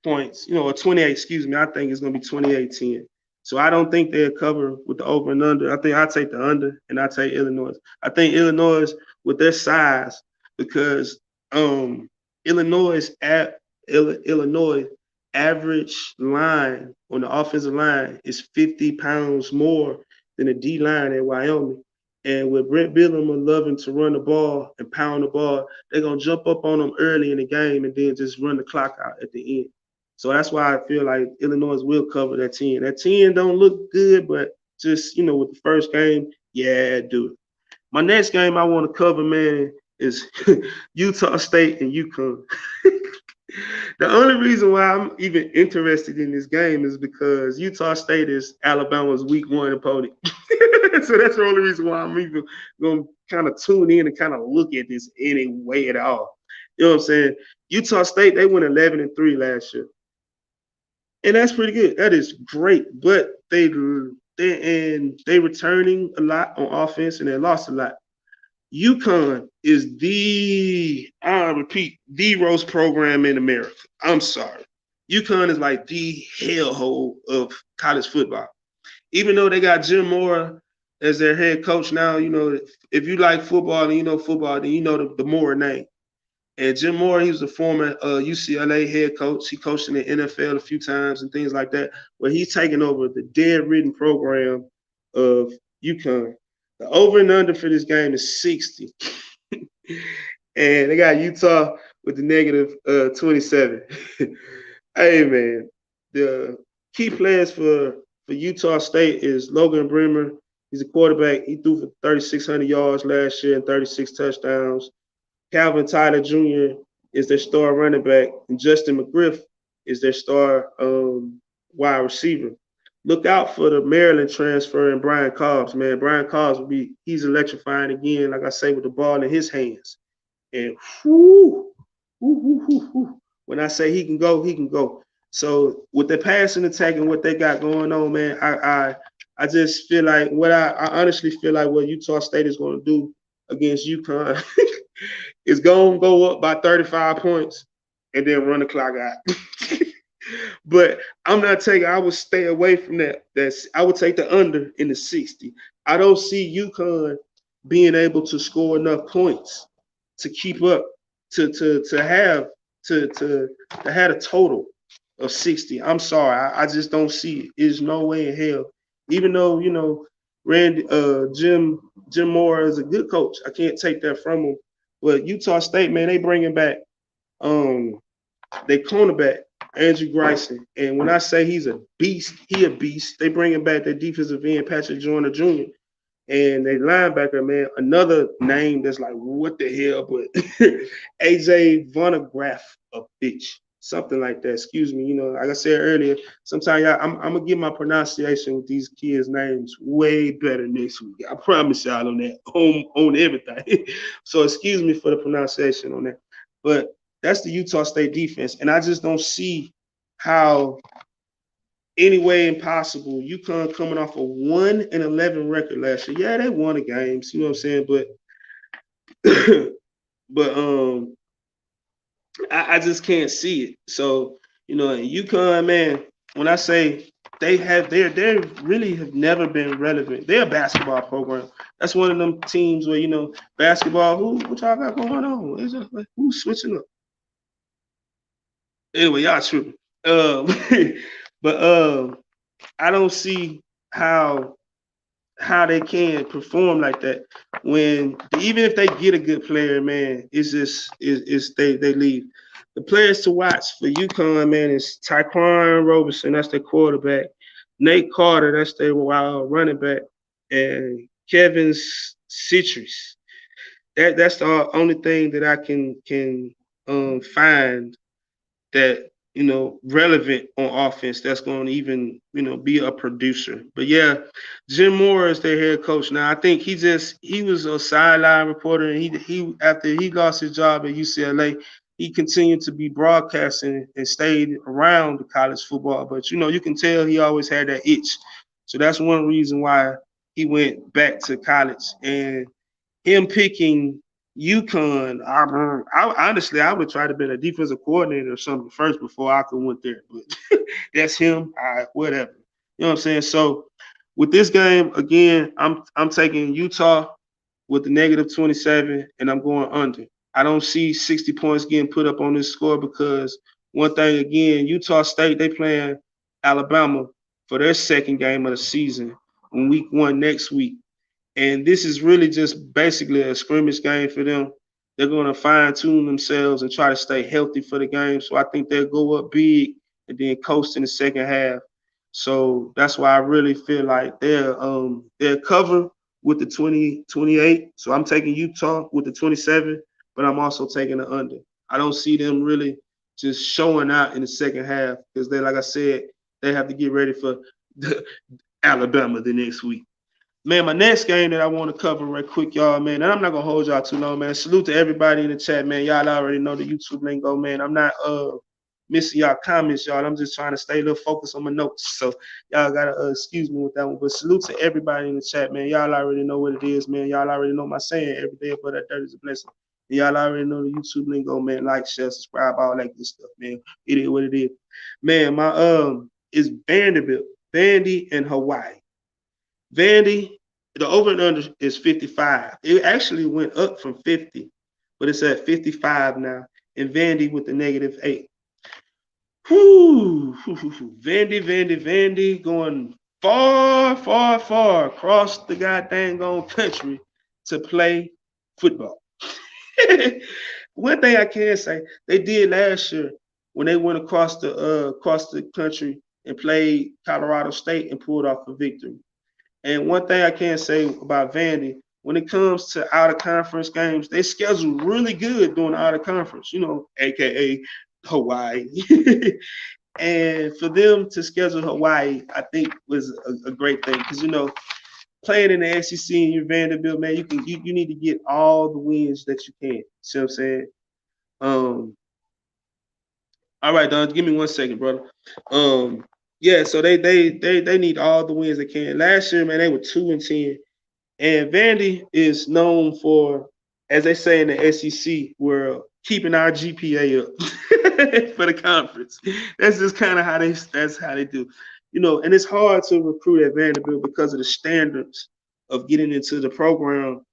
points, or 28. Excuse me, I think it's going to be 28-10. So I don't think they'll cover with the over and under. I think I take the under, and I take Illinois. I think Illinois with their size, because Illinois average line on the offensive line is 50 pounds more than the D line at Wyoming. And with Brent Bielema loving to run the ball and pound the ball, they're going to jump up on them early in the game and then just run the clock out at the end. So that's why I feel like Illinois will cover that 10. That 10 don't look good, but just, with the first game, yeah, do it. My next game I want to cover, man, is Utah State and UConn. The only reason why I'm even interested in this game is because Utah State is Alabama's week 1 opponent. So that's the only reason why I'm even going to kind of tune in and kind of look at this anyway at all. You know what I'm saying? Utah State, they went 11-3 last year. And that's pretty good. That is great. But they returning a lot on offense, and they lost a lot. UConn is I repeat, the roast program in America. I'm sorry. UConn is like the hellhole of college football. Even though they got Jim Mora as their head coach now, if you like football and you know football, then you know the Mora name. And Jim Mora, he was a former UCLA head coach. He coached in the NFL a few times and things like that, where he's taking over the dead-ridden program of UConn. The over and under for this game is 60. And they got Utah with the negative 27. Hey, man, the key players for Utah State is Logan Bremer. He's a quarterback. He threw for 3,600 yards last year and 36 touchdowns. Calvin Tyler Jr. is their star running back, and Justin McGriff is their star wide receiver. Look out for the Maryland transfer and Brian Cobbs, man. Brian Cobbs he's electrifying again, like I say, with the ball in his hands. And when I say he can go, he can go. So with the passing attack and what they got going on, man, I just feel like I honestly feel like what Utah State is going to do against UConn is going to go up by 35 points and then run the clock out. But I'm not taking. I would stay away from that. I would take the under in the 60. I don't see UConn being able to score enough points to keep up to have a total of 60. I'm sorry, I just don't see it. There's no way in hell. Even though Jim Moore is a good coach, I can't take that from him. But Utah State, man, they bringing back they cornerback Andrew Gryson, and when I say he's a beast, he a beast. They bringing back their defensive end Patrick Joyner Jr. and they linebacker, man, another name that's like what the hell, but AJ Vonnegraaff, a bitch, something like that. Excuse me, like I said earlier, sometimes I'm gonna get my pronunciation with these kids' names way better next week. I promise y'all on that, on everything. So excuse me for the pronunciation on that, but that's the Utah State defense, and I just don't see how any way impossible. UConn coming off a 1-11 record last year. Yeah, they won the games, you know what I'm saying? But I just can't see it. So, UConn, man, when I say they really have never been relevant. They're a basketball program. That's one of them teams where, basketball, what y'all got going on? Who's switching up? Anyway, y'all tripping. But I don't see how they can perform like that when even if they get a good player, man, it's just they leave. The players to watch for UConn, man, is Tyquan Roberson, that's their quarterback. Nate Carter, that's their wild running back, and Kevin Citrus. That's the only thing that I can find that relevant on offense that's going to even be a producer. But yeah, Jim Moore is their head coach now. I think he was a sideline reporter, and he after he lost his job at UCLA, he continued to be broadcasting and stayed around the college football. But you can tell he always had that itch. So that's one reason why he went back to college. And him picking UConn, honestly, I would try to be a defensive coordinator or something first before I could went there. But that's him. Whatever. You know what I'm saying? So with this game, again, I'm taking Utah with the negative 27, and I'm going under. I don't see 60 points getting put up on this score because one thing, again, Utah State, they playing Alabama for their second game of the season on week 1 next week. And this is really just basically a scrimmage game for them. They're going to fine-tune themselves and try to stay healthy for the game. So I think they'll go up big and then coast in the second half. So that's why I really feel like they're cover with the 28. So I'm taking Utah with the 27, but I'm also taking the under. I don't see them really just showing out in the second half because like I said, they have to get ready for Alabama the next week. Man, my next game that I want to cover right quick, y'all, man, and I'm not going to hold y'all too long, man. Salute to everybody in the chat, man. Y'all already know the YouTube lingo, man. I'm not missing y'all comments, y'all. I'm just trying to stay a little focused on my notes. So y'all gotta excuse me with that one. But salute to everybody in the chat, man. Y'all already know what it is, man. Y'all already know my saying, every day above that dirt is a blessing. And y'all already know the YouTube lingo, man. Like, share, subscribe, all that good stuff, man. It is what it is. Man, my is Vanderbilt, Vandy, and Hawaii. Vandy, the over and under is 55. It actually went up from 50, but it's at 55 now. And Vandy with the -8. Whoo, Vandy going far, far, far across the goddamn country to play football. One thing I can say, they did last year when they went across the country and played Colorado State and pulled off a victory. And one thing I can say about Vandy, when it comes to out of conference games, they schedule really good during the out of conference, aka Hawaii. And for them to schedule Hawaii, I think was a great thing because playing in the SEC and you're Vanderbilt, man, you need to get all the wins that you can. See what I'm saying? All right, Don, give me 1 second, brother. Yeah, so they need all the wins they can. Last year, man, they were 2-10. And Vandy is known for, as they say in the SEC, we're keeping our GPA up for the conference. That's just kind of that's how they do. And it's hard to recruit at Vanderbilt because of the standards of getting into the program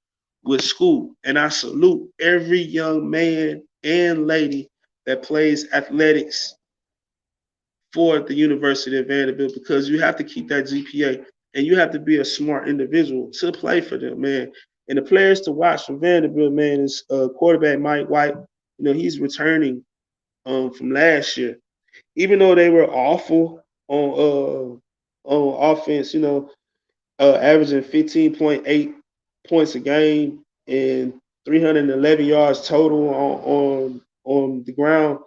with school. And I salute every young man and lady that plays athletics for the University of Vanderbilt because you have to keep that GPA and you have to be a smart individual to play for them, man. And the players to watch from Vanderbilt, man, is quarterback Mike White. He's returning from last year. Even though they were awful on offense, averaging 15.8 points a game and 311 yards total on the ground.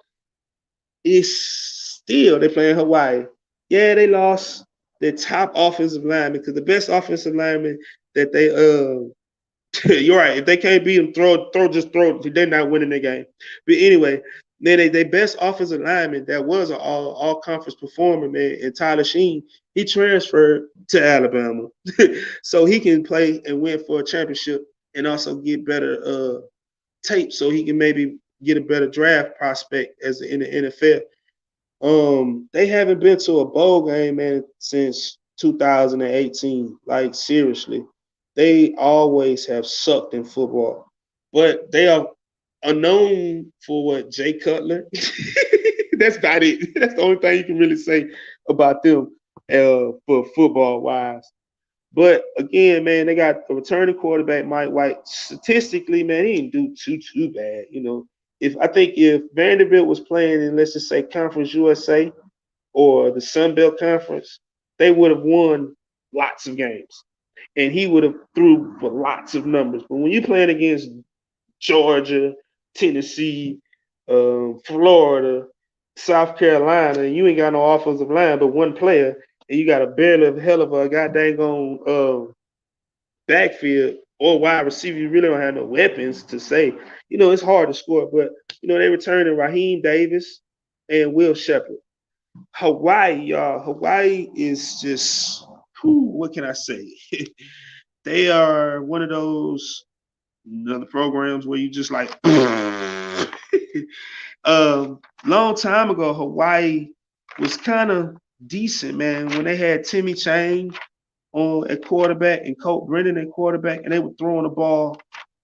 It's still they playing Hawaii. Yeah, they lost their top offensive lineman because the best offensive lineman that they you're right. If they can't beat them, throw. They're not winning the game. But anyway, then they best offensive lineman that was an all conference performer, man, and Tyler Sheen, he transferred to Alabama, so he can play and win for a championship and also get better tape, so he can maybe get a better draft prospect as in the NFL. They haven't been to a bowl game, man, since 2018. Like, seriously. They always have sucked in football. But they are known for what? Jay Cutler? That's about it. That's the only thing you can really say about them for football wise. But again, man, they got a returning quarterback, Mike White. Statistically, man, he didn't do too bad. If Vanderbilt was playing in, let's just say, Conference USA or the Sun Belt Conference, they would have won lots of games, and he would have threw for lots of numbers. But when you're playing against Georgia, Tennessee, Florida, South Carolina, and you ain't got no offensive line but one player, and you got a barely hell of a goddamn backfield or wide receiver, you really don't have no weapons to say. It's hard to score, but they returning Raheem Davis and Will Shepherd. Hawaii, y'all. Hawaii is just, what can I say? They are one of those programs where you just like, long time ago, Hawaii was kind of decent, man, when they had Timmy Chang at quarterback and Colt Brennan at quarterback, and they were throwing the ball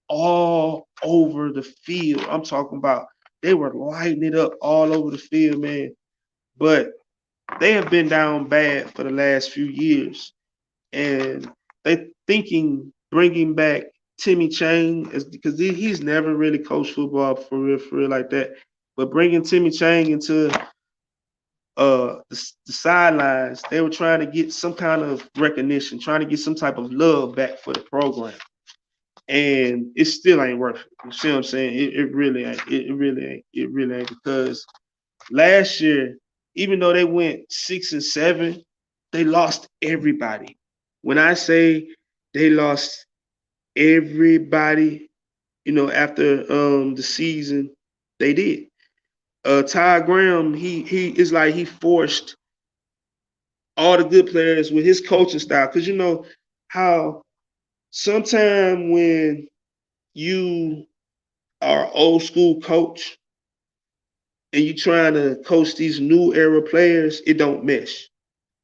all over the field. I'm talking about they were lighting it up all over the field, man. But they have been down bad for the last few years, and they thinking bringing back Timmy Chang because he's never really coached football for real like that. But bringing Timmy Chang into the sidelines, they were trying to get some kind of recognition, trying to get some type of love back for the program, and it still ain't worth it. You see what I'm saying? It really ain't. It really ain't because last year, even though they went 6-7, they lost everybody. When I say they lost everybody, after the season, they did. Ty Graham, he is like he forced all the good players with his coaching style. Cause you know how sometimes when you are old school coach and you trying to coach these new era players, it don't mesh.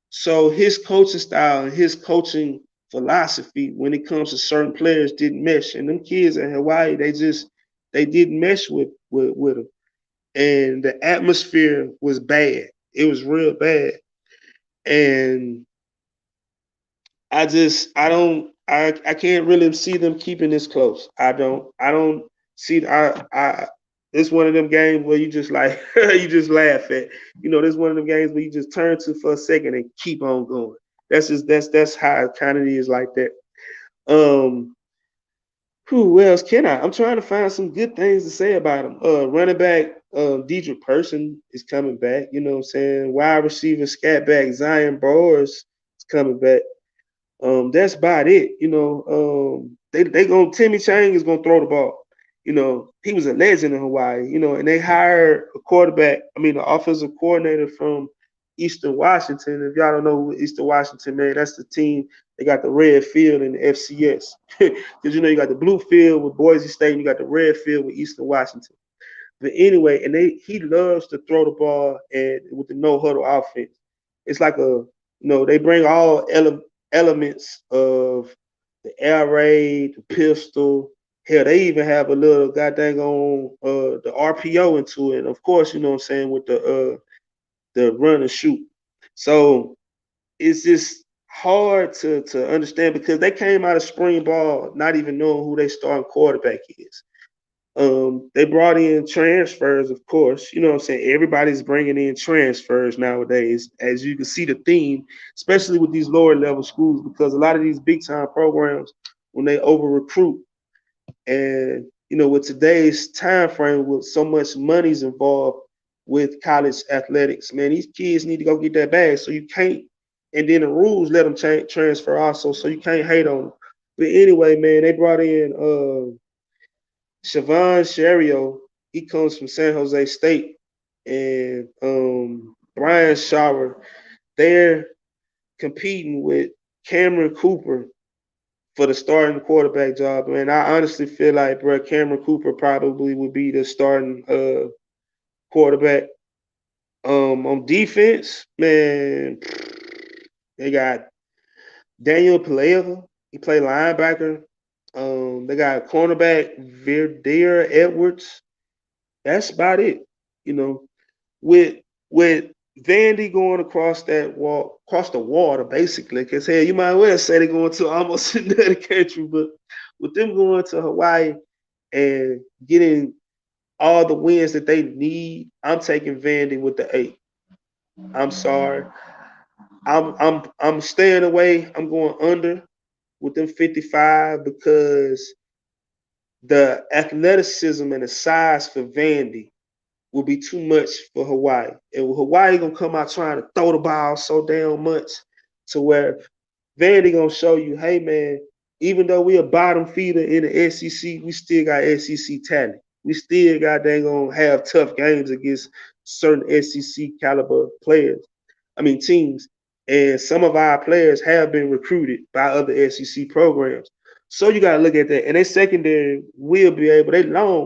So his coaching style and his coaching philosophy when it comes to certain players didn't mesh. And them kids in Hawaii, they didn't mesh with them. And the atmosphere was bad. It was real bad. And I can't really see them keeping this close. I don't see I it's one of them games where you just like you just laugh at. You know, there's one of them games where you just turn to for a second and keep on going. That's how it kind of is like that. Um who else can I? I'm trying to find some good things to say about him. Running back Deidre Person is coming back, you know what I'm saying? Wide receiver scat back Zion Bowers is coming back. That's about it. You know, they going Timmy Chang is gonna throw the ball. You know, he was a legend in Hawaii. You know, and they hired a quarterback. I mean, the offensive coordinator from Eastern Washington. If y'all don't know Eastern Washington, man, that's the team. They got the red field in the FCS because you know you got the blue field with Boise State, and you got the red field with Eastern Washington. But anyway, and he loves to throw the ball and with the no huddle offense. It's like they bring all elements of the air raid, the pistol. Hell, they even have a little goddamn on the RPO into it. And of course, you know what I'm saying, with the run and shoot. So it's just hard to understand because they came out of spring ball not even knowing who they starting quarterback is. They brought in transfers, of course. You know what I'm saying? Everybody's bringing in transfers nowadays, as you can see the theme, especially with these lower level schools, because a lot of these big time programs, when they over recruit, and you know, with today's time frame, with so much money's involved with college athletics, man, these kids need to go get that bag. So you can't, and then the rules let them transfer also, so you can't hate on them. But anyway, man, they brought in Siobhan Sherrio, he comes from San Jose State, and Brian Shower, they're competing with Cameron Cooper for the starting quarterback job. Man, I honestly feel like, bro, Cameron Cooper probably would be the starting quarterback. On defense, man, they got Daniel Palea. He played linebacker. They got cornerback Verdeer Edwards. That's about it. You know, with with Vandy going across that wall, across the water, basically, because hell, you might well say they're going to almost another country, but with them going to Hawaii and getting all the wins that they need, I'm taking Vandy with the 8. I'm sorry. I'm staying away. I'm going under with them 55 because the athleticism and the size for Vandy will be too much for Hawaii. And Hawaii gonna come out trying to throw the ball so damn much to where Vandy gonna show you, hey man, even though we a bottom feeder in the SEC, we still got SEC talent. We still got they gonna have tough games against certain SEC caliber players. I mean teams. And some of our players have been recruited by other SEC programs. So you gotta look at that. And their secondary will be able,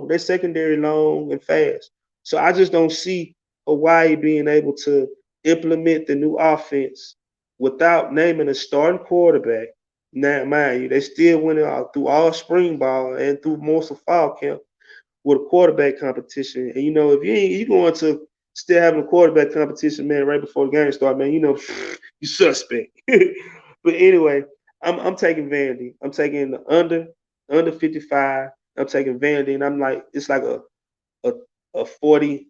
their secondary long and fast. So I just don't see Hawaii being able to implement the new offense without naming a starting quarterback. Now, mind you, they still went out through all spring ball and through most of fall camp with a quarterback competition. And you know, if you going to still having a quarterback competition, man, right before the game start, man, you know, you suspect. But anyway, I'm taking Vandy. I'm taking the under 55. I'm taking Vandy, and I'm like, it's like a a 40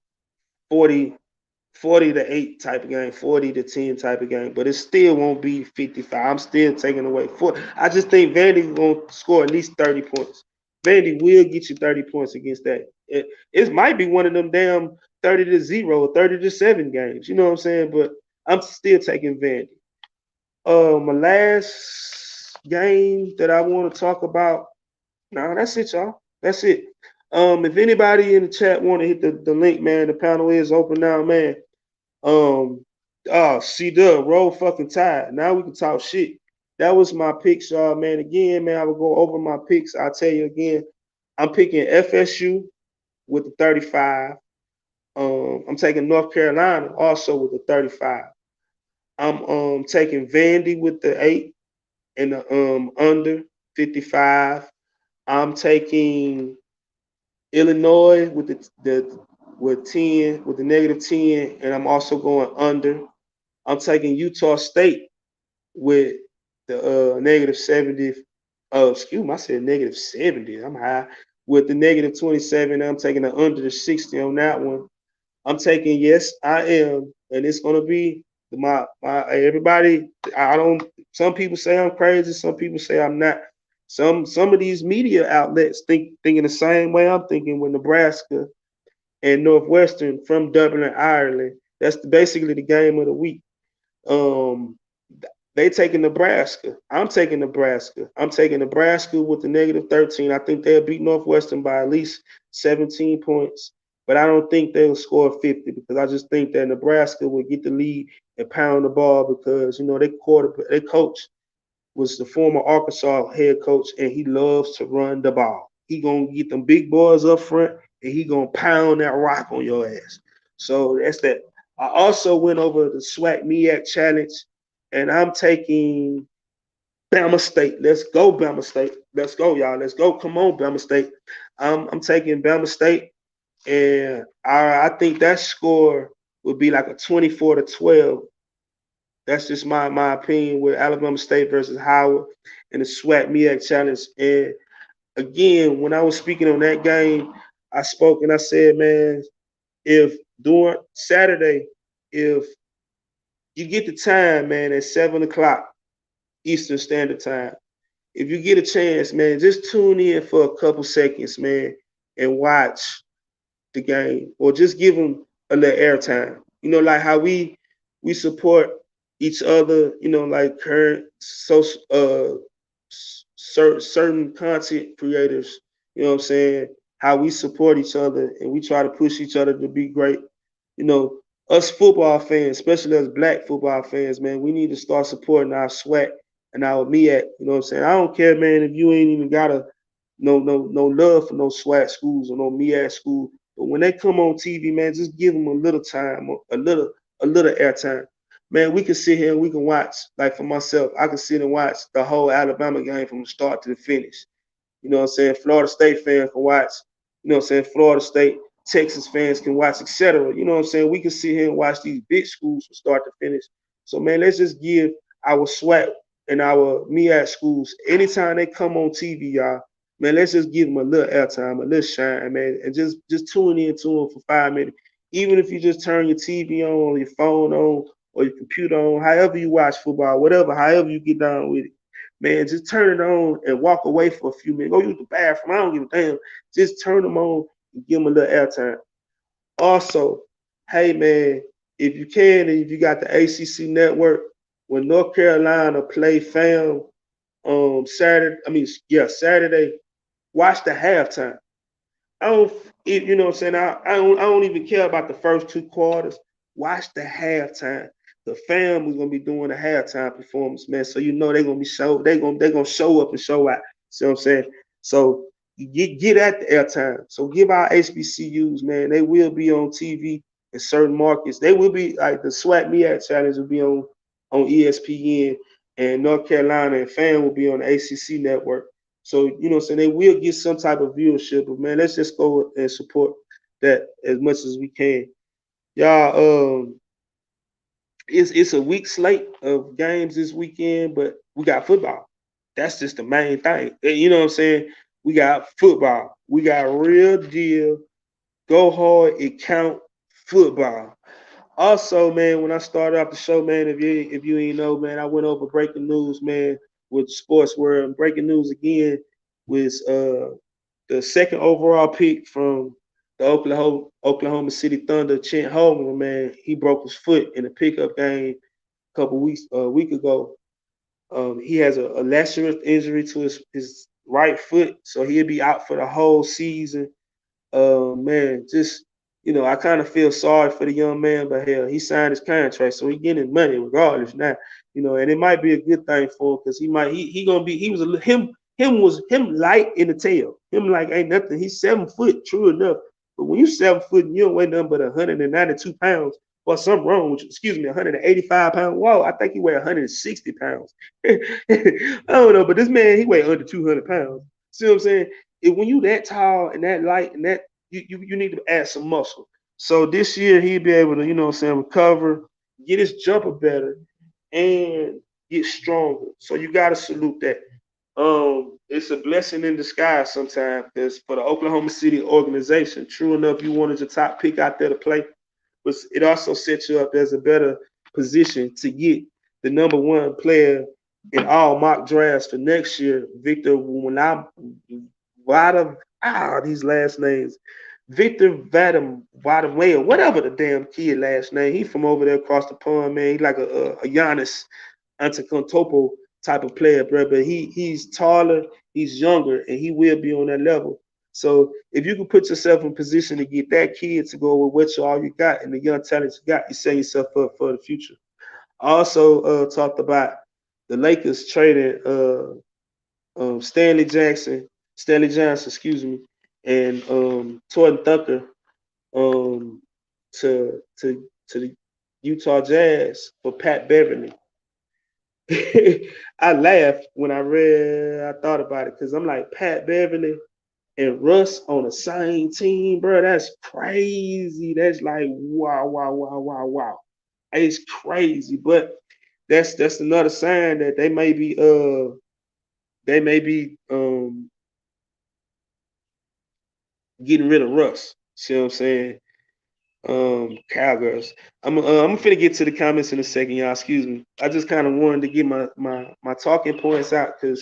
to 8 type of game, 40 to 10 type of game, but it still won't be 55. I'm still taking away 4. I just think Vandy going to score at least 30 points. Vandy will get you 30 points against that. It might be one of them damn 30 to 0 or 30 to 7 games. You know what I'm saying? But I'm still taking Vandy. My last game that I want to talk about. No, that's it, y'all. That's it. If anybody in the chat want to hit the link, man, the panel is open now, man. C-Dub, roll fucking tide. Now we can talk shit. That was my picks, y'all, man. Again, man, I will go over my picks. I'll tell you again. I'm picking FSU with the 35. I'm taking North Carolina also with the 35. I'm taking Vandy with the 8 and the under 55. I'm taking Illinois with the with 10 with the -10, and I'm also going under. I'm taking Utah State with the -70. Excuse me, I said -70. I'm high with the -27. I'm taking the under the 60 on that one. I'm taking yes, I am, and it's gonna be my everybody. I don't. Some people say I'm crazy. Some people say I'm not. Some of these media outlets thinking the same way I'm thinking with Nebraska and Northwestern from Dublin, Ireland. That's basically the game of the week. Um, they taking Nebraska. I'm taking Nebraska. I'm taking Nebraska with the -13. I think they'll beat Northwestern by at least 17 points, but I don't think they'll score 50 because I just think that Nebraska will get the lead and pound the ball because their coach was the former Arkansas head coach, and he loves to run the ball. He gonna get them big boys up front, and he gonna pound that rock on your ass. So that's that. I also went over the SWAC MEAC challenge, and I'm taking Bama State. Let's go, Bama State. Let's go, y'all. Let's go. Come on, Bama State. I'm taking Bama State, and I think that score would be like a 24-12. That's just my opinion with Alabama State versus Howard in the SWAC MEAC challenge. And again, when I was speaking on that game, I spoke and I said, man, if during Saturday, if you get the time, man, at 7 o'clock Eastern Standard Time, if you get a chance, man, just tune in for a couple seconds, man, and watch the game, or just give them a little airtime. Like how we support each other. Like current social certain content creators. You know what I'm saying? How we support each other and we try to push each other to be great. You know, us football fans, especially us black football fans, man, we need to start supporting our SWAC and our MEAC. You know what I'm saying? I don't care, man, if you ain't even got no love for no SWAC schools or no MEAC school. But when they come on TV, man, just give them a little time, a little airtime. Man, we can sit here and we can watch. Like for myself, I can sit and watch the whole Alabama game from the start to the finish. You know what I'm saying? Florida State fans can watch. You know what I'm saying? Florida State, Texas fans can watch, etc. You know what I'm saying? We can sit here and watch these big schools from start to finish. So man, let's just give our SWAC and our MEAC schools anytime they come on TV, y'all. Man, let's just give them a little airtime, a little shine, man, and just tune in to them for 5 minutes. Even if you just turn your TV on, or your phone on, or your computer on, however you watch football, whatever, however you get down with it, man, just turn it on and walk away for a few minutes. Go use the bathroom. I don't give a damn. Just turn them on and give them a little airtime. Also, hey man, if you can, and if you got the ACC network, when North Carolina play fam Saturday, watch the halftime. I don't, you know what I'm saying? I don't even care about the first 2 quarters. Watch the halftime. The fam is gonna be doing the halftime performance, man. So they're gonna be they're gonna show up and show out. See what I'm saying? So get at the airtime. So give our HBCUs, man. They will be on TV in certain markets. They will be like the SWAC MEAC challenge will be on ESPN, and North Carolina and fam will be on the ACC network. So, what I'm saying, they will get some type of viewership, but man, let's just go and support that as much as we can. Y'all, it's a week slate of games this weekend, but we got football. That's just the main thing. You know what I'm saying? We got football. We got real deal, go hard, it count football. Also, man, when I started off the show, man, if you ain't know, man, I went over breaking news, man, with sports world. Breaking news again was the second overall pick from the Oklahoma City Thunder, Chet Holmgren, man. He broke his foot in a pickup game a week ago. He has a lacerate injury to his right foot, so he'll be out for the whole season. Man, just I kind of feel sorry for the young man, but hell, he signed his contract, so he getting money regardless now. And it might be a good thing for him because he gonna be him light in the tail. Him like ain't nothing. He's 7 foot, true enough. But when you 7 foot and you don't weigh nothing but 192 pounds, or something wrong with you, excuse me, 185 pounds. Whoa, I think he weigh 160 pounds. I don't know, but this man, he weigh under 200 pounds. See what I'm saying? When you that tall and that light and that you need to add some muscle. So this year he'll be able to, recover, get his jumper better, and get stronger. So you gotta salute that. It's a blessing in disguise sometimes because for the Oklahoma City organization, true enough, you wanted your top pick out there to play, but it also sets you up as a better position to get the number one player in all mock drafts for next year, Victor. When I these last names, Victor Vadamwea, whatever the damn kid last name. He from over there across the pond, man. He like a Giannis Antetokounmpo type of player, bro. But he's taller, he's younger, and he will be on that level. So if you can put yourself in position to get that kid to go with all you got and the young talent you got, you set yourself up for the future. I also talked about the Lakers trading Stanley Johnson, excuse me, and Torton Tucker to the Utah Jazz for Pat Beverly. I laughed when I thought about it because I'm like, Pat Beverly and Russ on the same team, bro. That's crazy. That's like wow, wow, wow, wow, wow. It's crazy, but that's another sign that they may be getting rid of Russ. See what I'm saying? Cowgirls. I'm finna get to the comments in a second, y'all. Excuse me. I just kind of wanted to get my talking points out because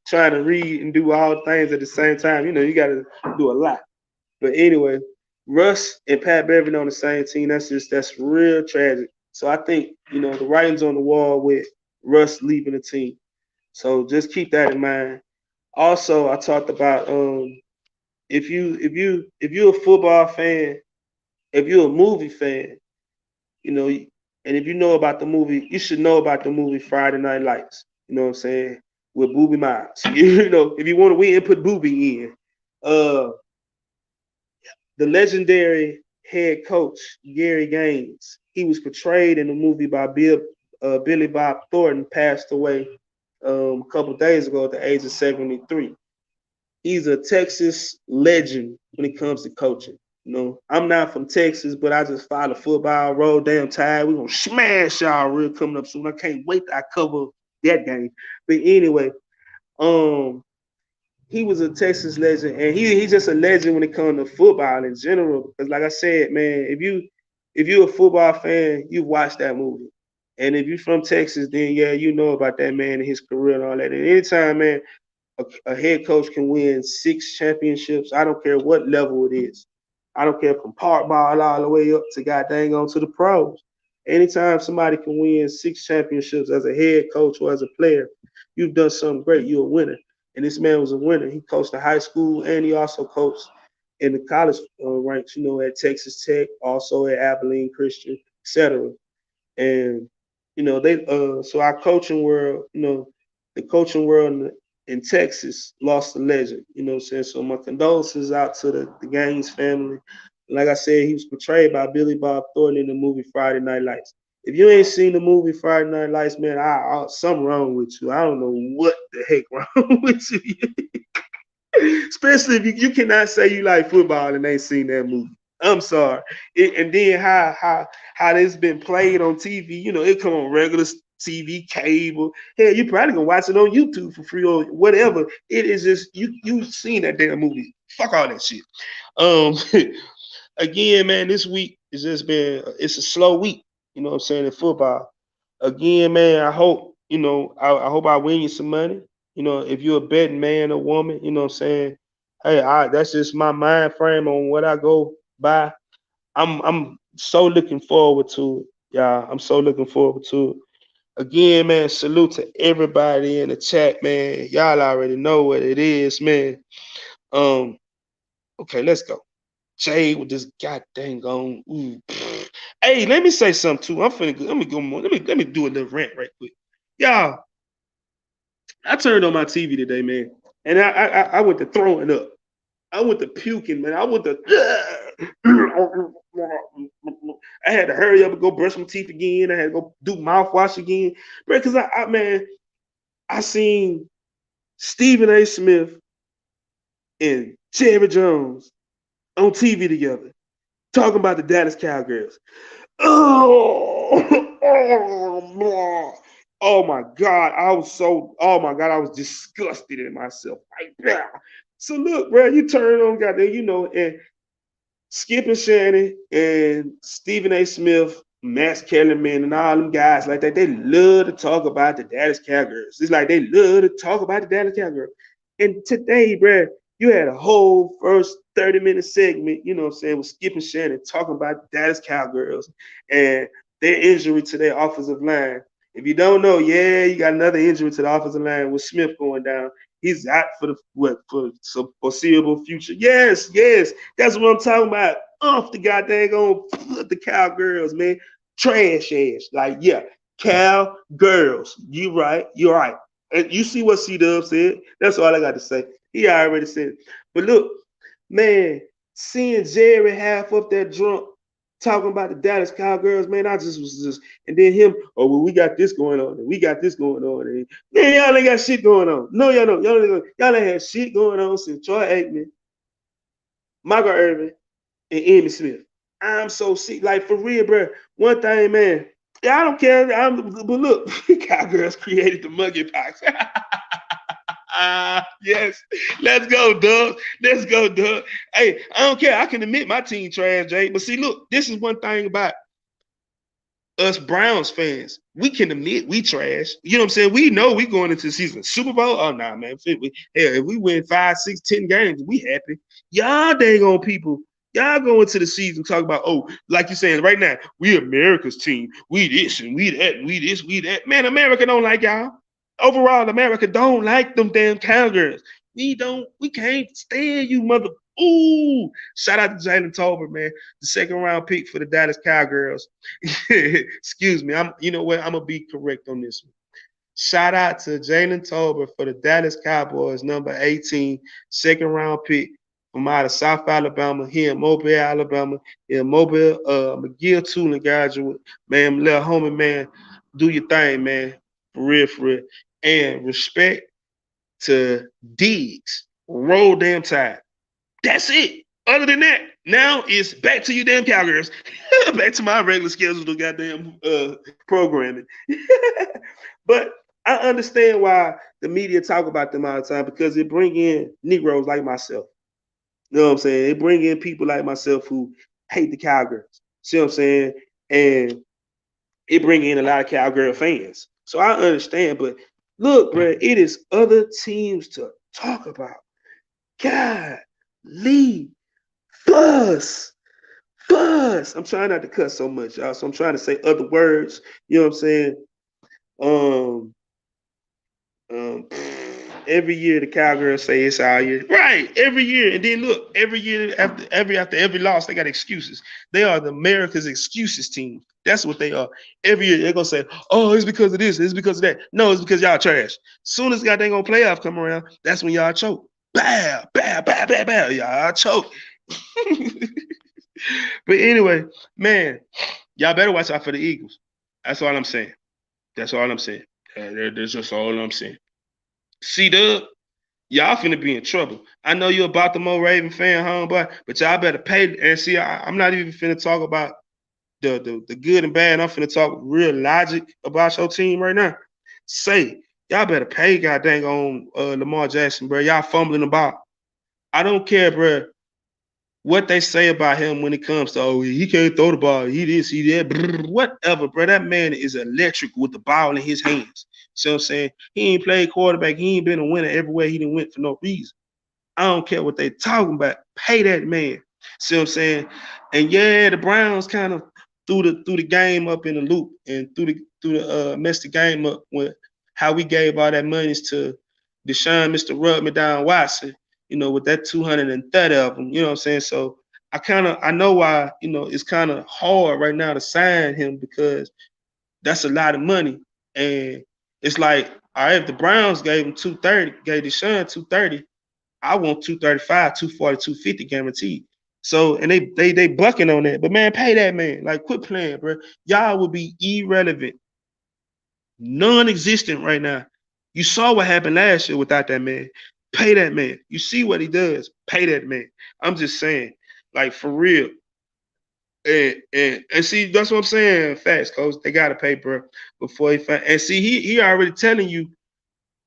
trying to read and do all things at the same time, you got to do a lot. But anyway, Russ and Pat Beverly on the same team. That's real tragic. So I think the writing's on the wall with Russ leaving the team. So just keep that in mind. Also, I talked about if you're a football fan, if you're a movie fan, and if you know about the movie, you should know about the movie Friday Night Lights. You know what I'm saying? With Booby Miles. If you want to win, put Booby in. The legendary head coach Gary Gaines. He was portrayed in the movie by Billy Bob Thornton. Passed away a couple days ago at the age of 73. He's a Texas legend when it comes to coaching. I'm not from Texas, but I just follow football, roll damn tide. We're gonna smash y'all real coming up soon. I can't wait to cover that game. But anyway, he was a Texas legend, and he's just a legend when it comes to football in general. Because like I said, man, if you're a football fan, you watch that movie. And if you're from Texas, then yeah, you know about that man and his career and all that. And anytime, man, a head coach can win 6 championships. I don't care what level it is. I don't care from park ball all the way up to god dang on to the pros. Anytime somebody can win 6 championships as a head coach or as a player, you've done something great. You're a winner. And this man was a winner. He coached the high school and he also coached in the college ranks, at Texas Tech, also at Abilene Christian, etc. And they so our coaching world, the coaching world in Texas lost a legend. You know what I'm saying? So my condolences out to the Gaines family. Like I said, he was portrayed by Billy Bob Thornton in the movie Friday Night Lights. If you ain't seen the movie Friday Night Lights, man, something wrong with you. I don't know what the heck wrong with you. Especially if you cannot say you like football and ain't seen that movie. I'm sorry. And then how it's been played on TV, it come on regular TV, cable. Hell, you probably gonna watch it on YouTube for free or whatever. It is just you seen that damn movie. Fuck all that shit. Again, man, this week it's a slow week. You know what I'm saying in football. Again, man, I hope I hope I win you some money. If you're a betting man or woman, you know what I'm saying. Hey, that's just my mind frame on what I go by. I'm so looking forward to it, y'all. I'm so looking forward to it. Again, man, salute to everybody in the chat, man. Y'all already know what it is, man. Okay, let's go. Jay with this goddamn on. Ooh. Hey, let me say something too. I'm finna go. Let me go more. Let me do a little rant right quick. Y'all, I turned on my TV today, man, and I went to throwing up. I went to puking, man. I went to. I had to hurry up and go brush my teeth again. I had to go do mouthwash again, man. Because man, I seen Stephen A. Smith and Jerry Jones on TV together talking about the Dallas Cowgirls. Oh, oh my God. Oh my God, I was disgusted in myself. Like, so look, bro, you turn on, goddamn, and Skip and Shannon and Stephen A. Smith, Max Kellerman, and all them guys like that, they love to talk about the Dallas Cowgirls. It's like they love to talk about the Dallas Cowgirls. And today, bro, you had a whole first 30-minute segment, what I'm saying, with Skip and Shannon talking about the Dallas Cowgirls and their injury to their offensive line. If you don't know, yeah, you got another injury to the offensive line with Smith going down. He's out for some foreseeable future. Yes, yes, that's what I'm talking about. Off the goddamn on the Cowgirls, man. Trash ass. Like, yeah, Cowgirls. You're right. And you see what C-Dub said. That's all I got to say. He already said it. But look, man, seeing Jerry half up that drunk talking about the Dallas Cowgirls, man, I just was just, and then him, oh, well, we got this going on, and we got this going on, and man, y'all ain't got shit going on. No, y'all don't. Y'all ain't had shit going on since Troy Aikman, Michael Irvin, and Emmitt Smith. I'm so sick, like for real, bro. One thing, man, yeah, I don't care. But look, Cowgirls created the monkeypox. Yes, let's go, Doug. Let's go, Doug. Hey, I don't care. I can admit my team trash, Jay. But see, look, this is one thing about us Browns fans. We can admit we trash. You know what I'm saying? We know we going into the season. Super Bowl? Oh, nah, man. If we win 5, 6, 10 games, we happy. Y'all dang on people. Y'all go into the season talk about, oh, like you're saying right now, we America's team. We this and we that, and we this, we that. Man, America don't like y'all. Overall, America don't like them damn Cowgirls. We can't stand you, mother. Ooh, shout out to Jalen Tolbert, man, the second round pick for the Dallas Cowgirls. Excuse me, you know what? I'm gonna be correct on this one. Shout out to Jalen Tolbert for the Dallas Cowboys, number 18, second round pick from out of South Alabama, here in Mobile, Alabama, in Mobile, McGill Tooling graduate, man, little homie, man, do your thing, man, for real, for real. And respect to Diggs, roll damn tide. That's it. Other than that, now it's back to you damn Cowgirls. Back to my regular schedule, goddamn programming. But I understand why the media talk about them all the time because it bring in Negroes like myself. You know what I'm saying? It bring in people like myself who hate the Cowgirls. See what I'm saying? And it bring in a lot of Cowgirl fans. So I understand, but look, bro, it is other teams to talk about. God, Lee, Buzz. I'm trying not to cuss so much, y'all. So I'm trying to say other words. You know what I'm saying? Um, um, every year the Cowgirls say it's our year. Right, every year. And then look, every year after every loss, they got excuses. They are the America's excuses team. That's what they are. Every year they're gonna say, oh, it's because of this, it's because of that. No, it's because y'all trash. Soon as goddamn gonna playoff come around, that's when y'all choke. Bow, bow, bow, bow, bow. Y'all choke. But anyway, man, y'all better watch out for the Eagles. That's all I'm saying. That's all I'm saying. That's just all I'm saying. C-Dub, y'all finna be in trouble. I know you're a Baltimore Raven fan, homeboy, but y'all better pay. And see, I'm not even finna talk about the good and bad. I'm finna talk real logic about your team right now. Say, y'all better pay goddamn on Lamar Jackson, bro. Y'all fumbling the ball. I don't care, bro, what they say about him when it comes to, oh, he can't throw the ball, he this, he that, whatever, bro. That man is electric with the ball in his hands. See what I'm saying? He ain't played quarterback. He ain't been a winner everywhere he done went for no reason. I don't care what they talking about. Pay that man. See what I'm saying? And yeah, the Browns kind of threw the game up in the loop and messed the game up with how we gave all that money to Deshaun, Mr. Rub Me Down Watson. with that 230 of them, you know what I'm saying? So I know why, it's kind of hard right now to sign him because that's a lot of money. And it's like, all right, if the Browns gave him 230, gave Deshaun 230, I want 235, 240, 250 guaranteed. So, and they bucking on that. But man, pay that man. Like, quit playing, bro. Y'all will be irrelevant, non-existent right now. You saw what happened last year without that man. Pay that man. You see what he does. Pay that man. I'm just saying, like, for real. And see, that's what I'm saying. Facts, coach. They gotta pay, bro, before he find. And see, he already telling you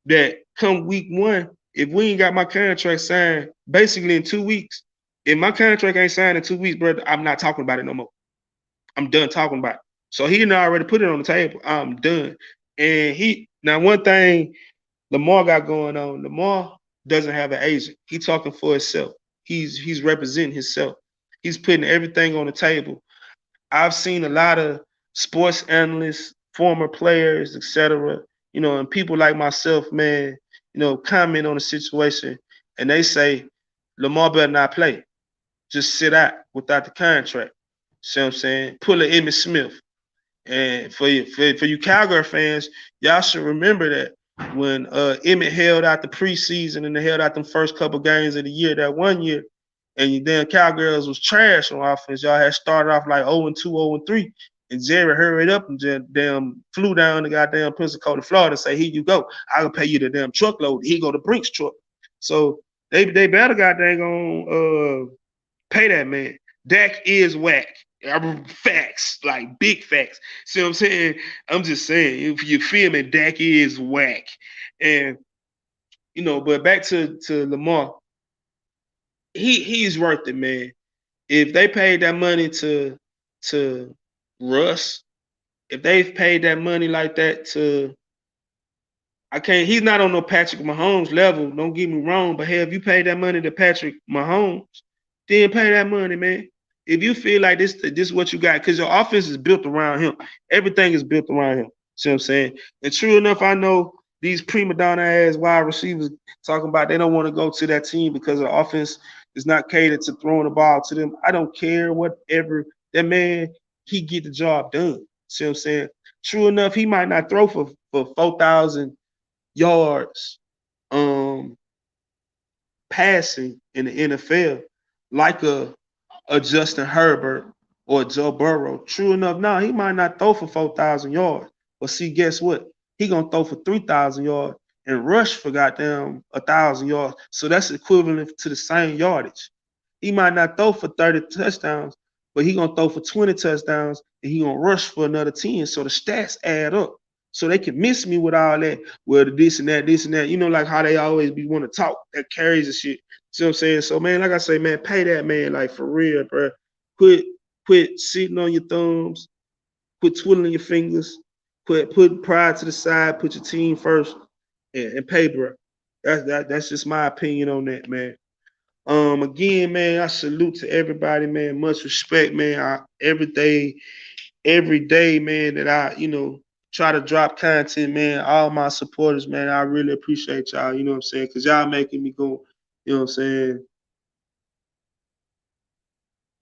that come week 1, if we ain't got my contract signed, basically in 2 weeks, if my contract ain't signed in 2 weeks, bro, I'm not talking about it no more. I'm done talking about it. So he already put it on the table. I'm done. And now one thing Lamar got going on, Lamar doesn't have an agent. He's talking for himself. He's representing himself. He's putting everything on the table. I've seen a lot of sports analysts, former players, etc., and people like myself, man, comment on the situation, and they say Lamar better not play. Just sit out without the contract. See what I'm saying? Pull a Emmitt Smith. And for you Cowgirl fans, y'all should remember that when Emmett held out the preseason and they held out them first couple games of the year, that one year, and you damn Cowgirls was trash on offense. Y'all had started off like 0-2, 0-3, and Jerry hurried up and just damn flew down to goddamn Pensacola, Florida, and say, here you go. I'll pay you the damn truckload. Here go the Brinks truck. So they better goddamn on pay that man. Dak is whack. Facts, like big facts. See what I'm saying? I'm just saying, if you feel me, Dak is whack. And but back to Lamar, he's worth it, man. If they paid that money to Russ, if they've paid that money like that to he's not on no Patrick Mahomes level, don't get me wrong, but hey, if you pay that money to Patrick Mahomes, then pay that money, man. If you feel like this is what you got, because your offense is built around him. Everything is built around him. See what I'm saying? And true enough, I know these prima donna ass wide receivers talking about they don't want to go to that team because the offense is not catered to throwing the ball to them. I don't care, whatever. That man, he get the job done. See what I'm saying? True enough, he might not throw for 4,000 yards passing in the NFL like a Justin Herbert or Joe Burrow. True enough, now he might not throw for 4,000 yards. But see, guess what? He gonna throw for 3,000 yards and rush for goddamn 1,000 yards. So that's equivalent to the same yardage. He might not throw for 30 touchdowns, but he gonna throw for 20 touchdowns and he gonna rush for another 10. So the stats add up. So they can miss me with all that, well, this and that, like how they always be want to talk, that carries and shit. See what I'm saying? So, man, like I say, man, pay that man, like, for real, bro. Quit sitting on your thumbs. Quit twiddling your fingers. Put pride to the side. Put your team first and pay, bro. That's just my opinion on that, man. Again, man, I salute to everybody, man. Much respect, man. Every day, man, that I, try to drop content, man. All my supporters, man, I really appreciate y'all, you know what I'm saying? Because y'all making me go, you know what I'm saying?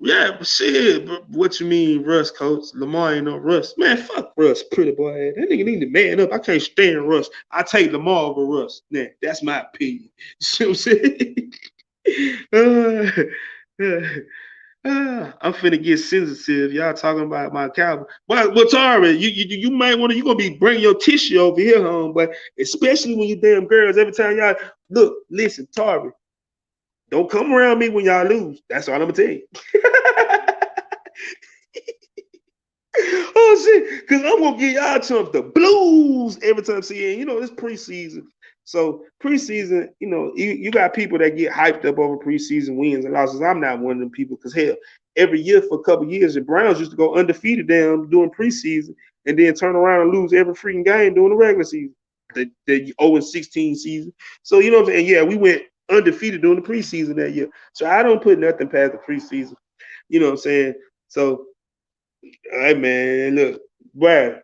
Yeah, but shit, what you mean, Russ, coach? Lamar ain't no Russ. Man, fuck Russ, pretty boy. That nigga need to man up. I can't stand Russ. I take Lamar over Russ. Nah, that's my opinion. You see what I'm saying? I'm finna get sensitive. Y'all talking about my Cowboys. But Tari, you might want to, you gonna be bringing your tissue over here home, but especially when you damn girls, every time y'all look, listen, Tari, don't come around me when y'all lose. That's all I'm gonna tell you. Oh shit, because I'm gonna give y'all chump the blues every time. See, it's preseason. So preseason, you got people that get hyped up over preseason wins and losses. I'm not one of them people because hell, every year for a couple years, the Browns used to go undefeated down during preseason and then turn around and lose every freaking game during the regular season, the 0-16 season. So you know what I'm saying? Yeah, we went undefeated during the preseason that year. So I don't put nothing past the preseason. You know what I'm saying? So, all right, man, look, Brad,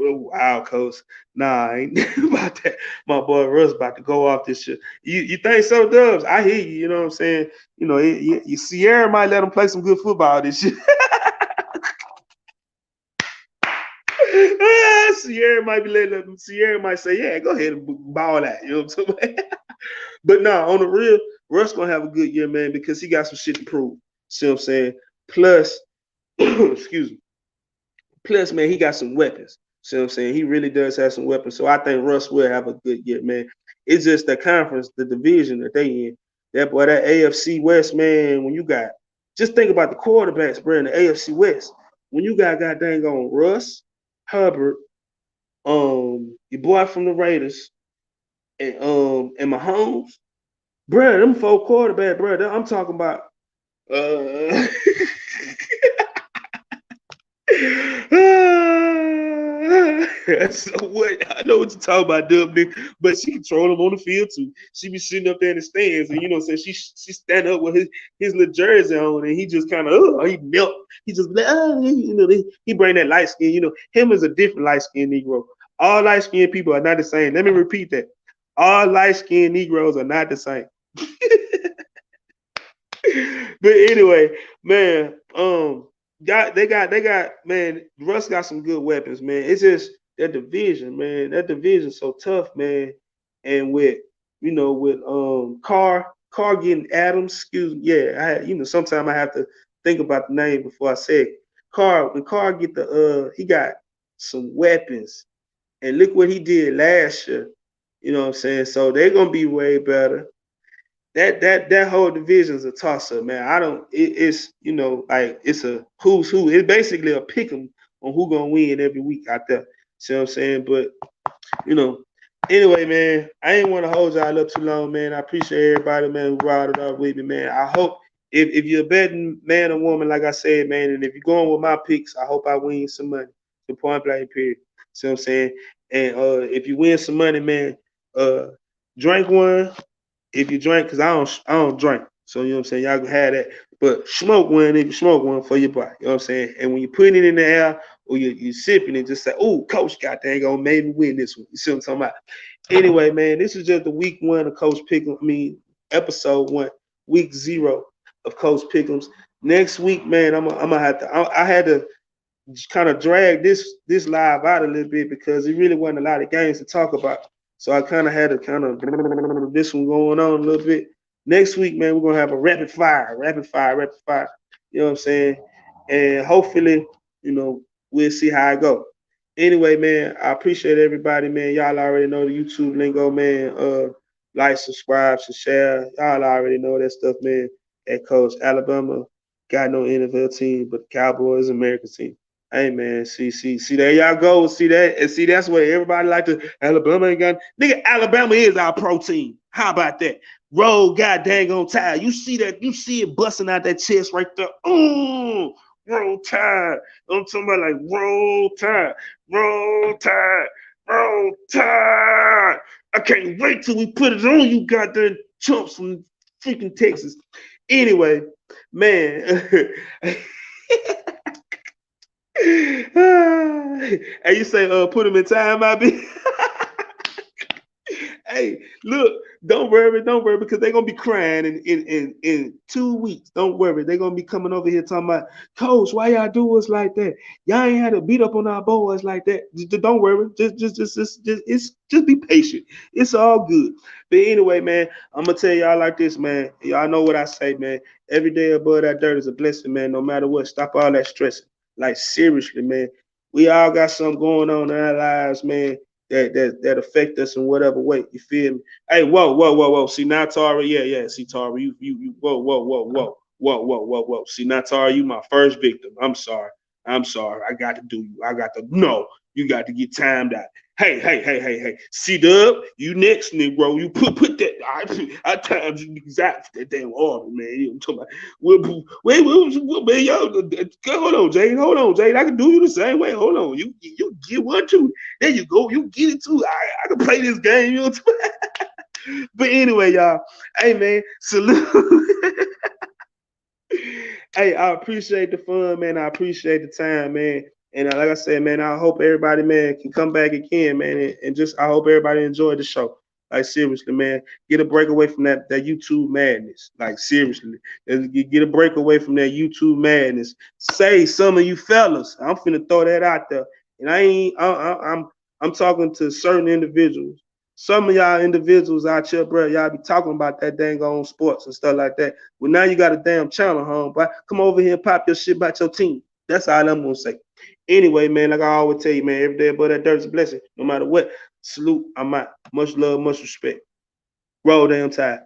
Wow, coach. Nah, I ain't about that. My boy Russ about to go off this shit. You think so, Dubs? I hear you. You know what I'm saying? You know, Sierra might let him play some good football this year. Sierra might be letting him. Sierra might say, "Yeah, go ahead and ball that." You know what I'm saying? But nah, on the real, Russ gonna have a good year, man, because he got some shit to prove. See what I'm saying? Plus, excuse me. Plus, man, he got some weapons. See what I'm saying? He really does have some weapons. So I think Russ will have a good year, man. It's just the conference, the division that they in. That boy, that AFC West, man, when you got, just think about the quarterbacks, bro, in the AFC West. When you got goddamn on Russ, Hubbard, your boy from the Raiders, and Mahomes, bro, them four quarterbacks, bro. I'm talking about uh so what? I know what you're talking about, Dub, but she control him on the field too. She be sitting up there in the stands, and you know, so she stand up with his little jersey on, and he just kind of he melt. He just you know, he bring that light skin. You know, him is a different light skinned Negro. All light skinned people are not the same. Let me repeat that. All light skinned Negroes are not the same. But anyway, man, they got man, Russ got some good weapons, man. It's just that division, man. That division's so tough, man. And with with Carr getting Adams, excuse me, yeah, sometimes I have to think about the name before I say it. When Carr get he got some weapons. And look what he did last year. You know what I'm saying? So they're gonna be way better. That whole division is a toss up, man. I don't. It's like it's a who's who. It's basically a pick 'em on who gonna win every week out there. See what I'm saying? But you know, anyway, man, I ain't want to hold y'all up too long, man. I appreciate everybody, man, who brought it up with me, man. I hope if you're a betting man or woman, like I said, man, and if you're going with my picks, I hope I win some money. The point blank period. See what I'm saying? And if you win some money, man, drink one if you drink, because I don't drink. So you know what I'm saying? Y'all can have that. But smoke one if you smoke one for your body. You know what I'm saying? And when you put it in the air or you're sipping it, just say, oh, coach, goddamn, gonna maybe win this one. You see what I'm talking about? Anyway, man, this is just the week one of Coach Pick'em. Episode one, week 0 of Coach Pick'em's. Next week, man, I'm gonna have to. I had to kind of drag this live out a little bit because it really wasn't a lot of games to talk about. So I kind of had to kind of this one going on a little bit. Next week, man, we're gonna have a rapid fire. You know what I'm saying? And hopefully, we'll see how it go. Anyway, man, I appreciate everybody, man. Y'all already know the YouTube lingo, man. Like, subscribe, share. Y'all already know that stuff, man. At Coach Alabama got no NFL team, but the Cowboys American team. Hey man, see, there y'all go. See that, and see that's what everybody like to. Alabama ain't got nigga. Alabama is our pro team. How about that? Roll, god dang on tide. You see that? You see it busting out that chest right there. Roll tide. I'm talking about like roll tide, roll tide, roll tide. I can't wait till we put it on you, goddamn chumps from freaking Texas. Anyway, man. Hey, you say put them in time, I be. Hey, look, don't worry, because they're gonna be crying in 2 weeks. Don't worry, they're gonna be coming over here talking about, Coach, why y'all do us like that? Y'all ain't had to beat up on our boys like that. Don't worry, just be patient. It's all good. But anyway, man, I'm gonna tell y'all like this, man. Y'all know what I say, man. Every day above that dirt is a blessing, man. No matter what, stop all that stressing. Like seriously, man. We all got something going on in our lives, man, that affect us in whatever way. You feel me? Hey, whoa. See now, Tara, yeah. See, Tara, you whoa. See now, Tara, you my first victim. I'm sorry. I got to do you. No. You got to get timed out. Hey. C-Dub, you next, Negro. You put that. I timed you exactly that damn order, man. You know what I'm talking about? Wait, man, yo, hold on, Jade. I can do you the same way. Hold on. You get one, too. There you go. You get it, too. I can play this game. You know what I'm saying? But anyway, y'all. Hey, man, salute. Hey, I appreciate the fun, man. I appreciate the time, man. And like I said, man, I hope everybody, man, can come back again, man, and just I hope everybody enjoyed the show. Like seriously, man, get a break away from that YouTube madness. Like seriously, get a break away from that YouTube madness. Say some of you fellas, I'm finna throw that out there, and I'm talking to certain individuals. Some of y'all individuals out here, bro, y'all be talking about that dang on sports and stuff like that. Well, now you got a damn channel, home, but come over here and pop your shit about your team. That's all I'm gonna say. Anyway, man, like I always tell you, man, every day above that dirt is a blessing. No matter what, salute. I'm out. Much love, much respect. Roll down tide.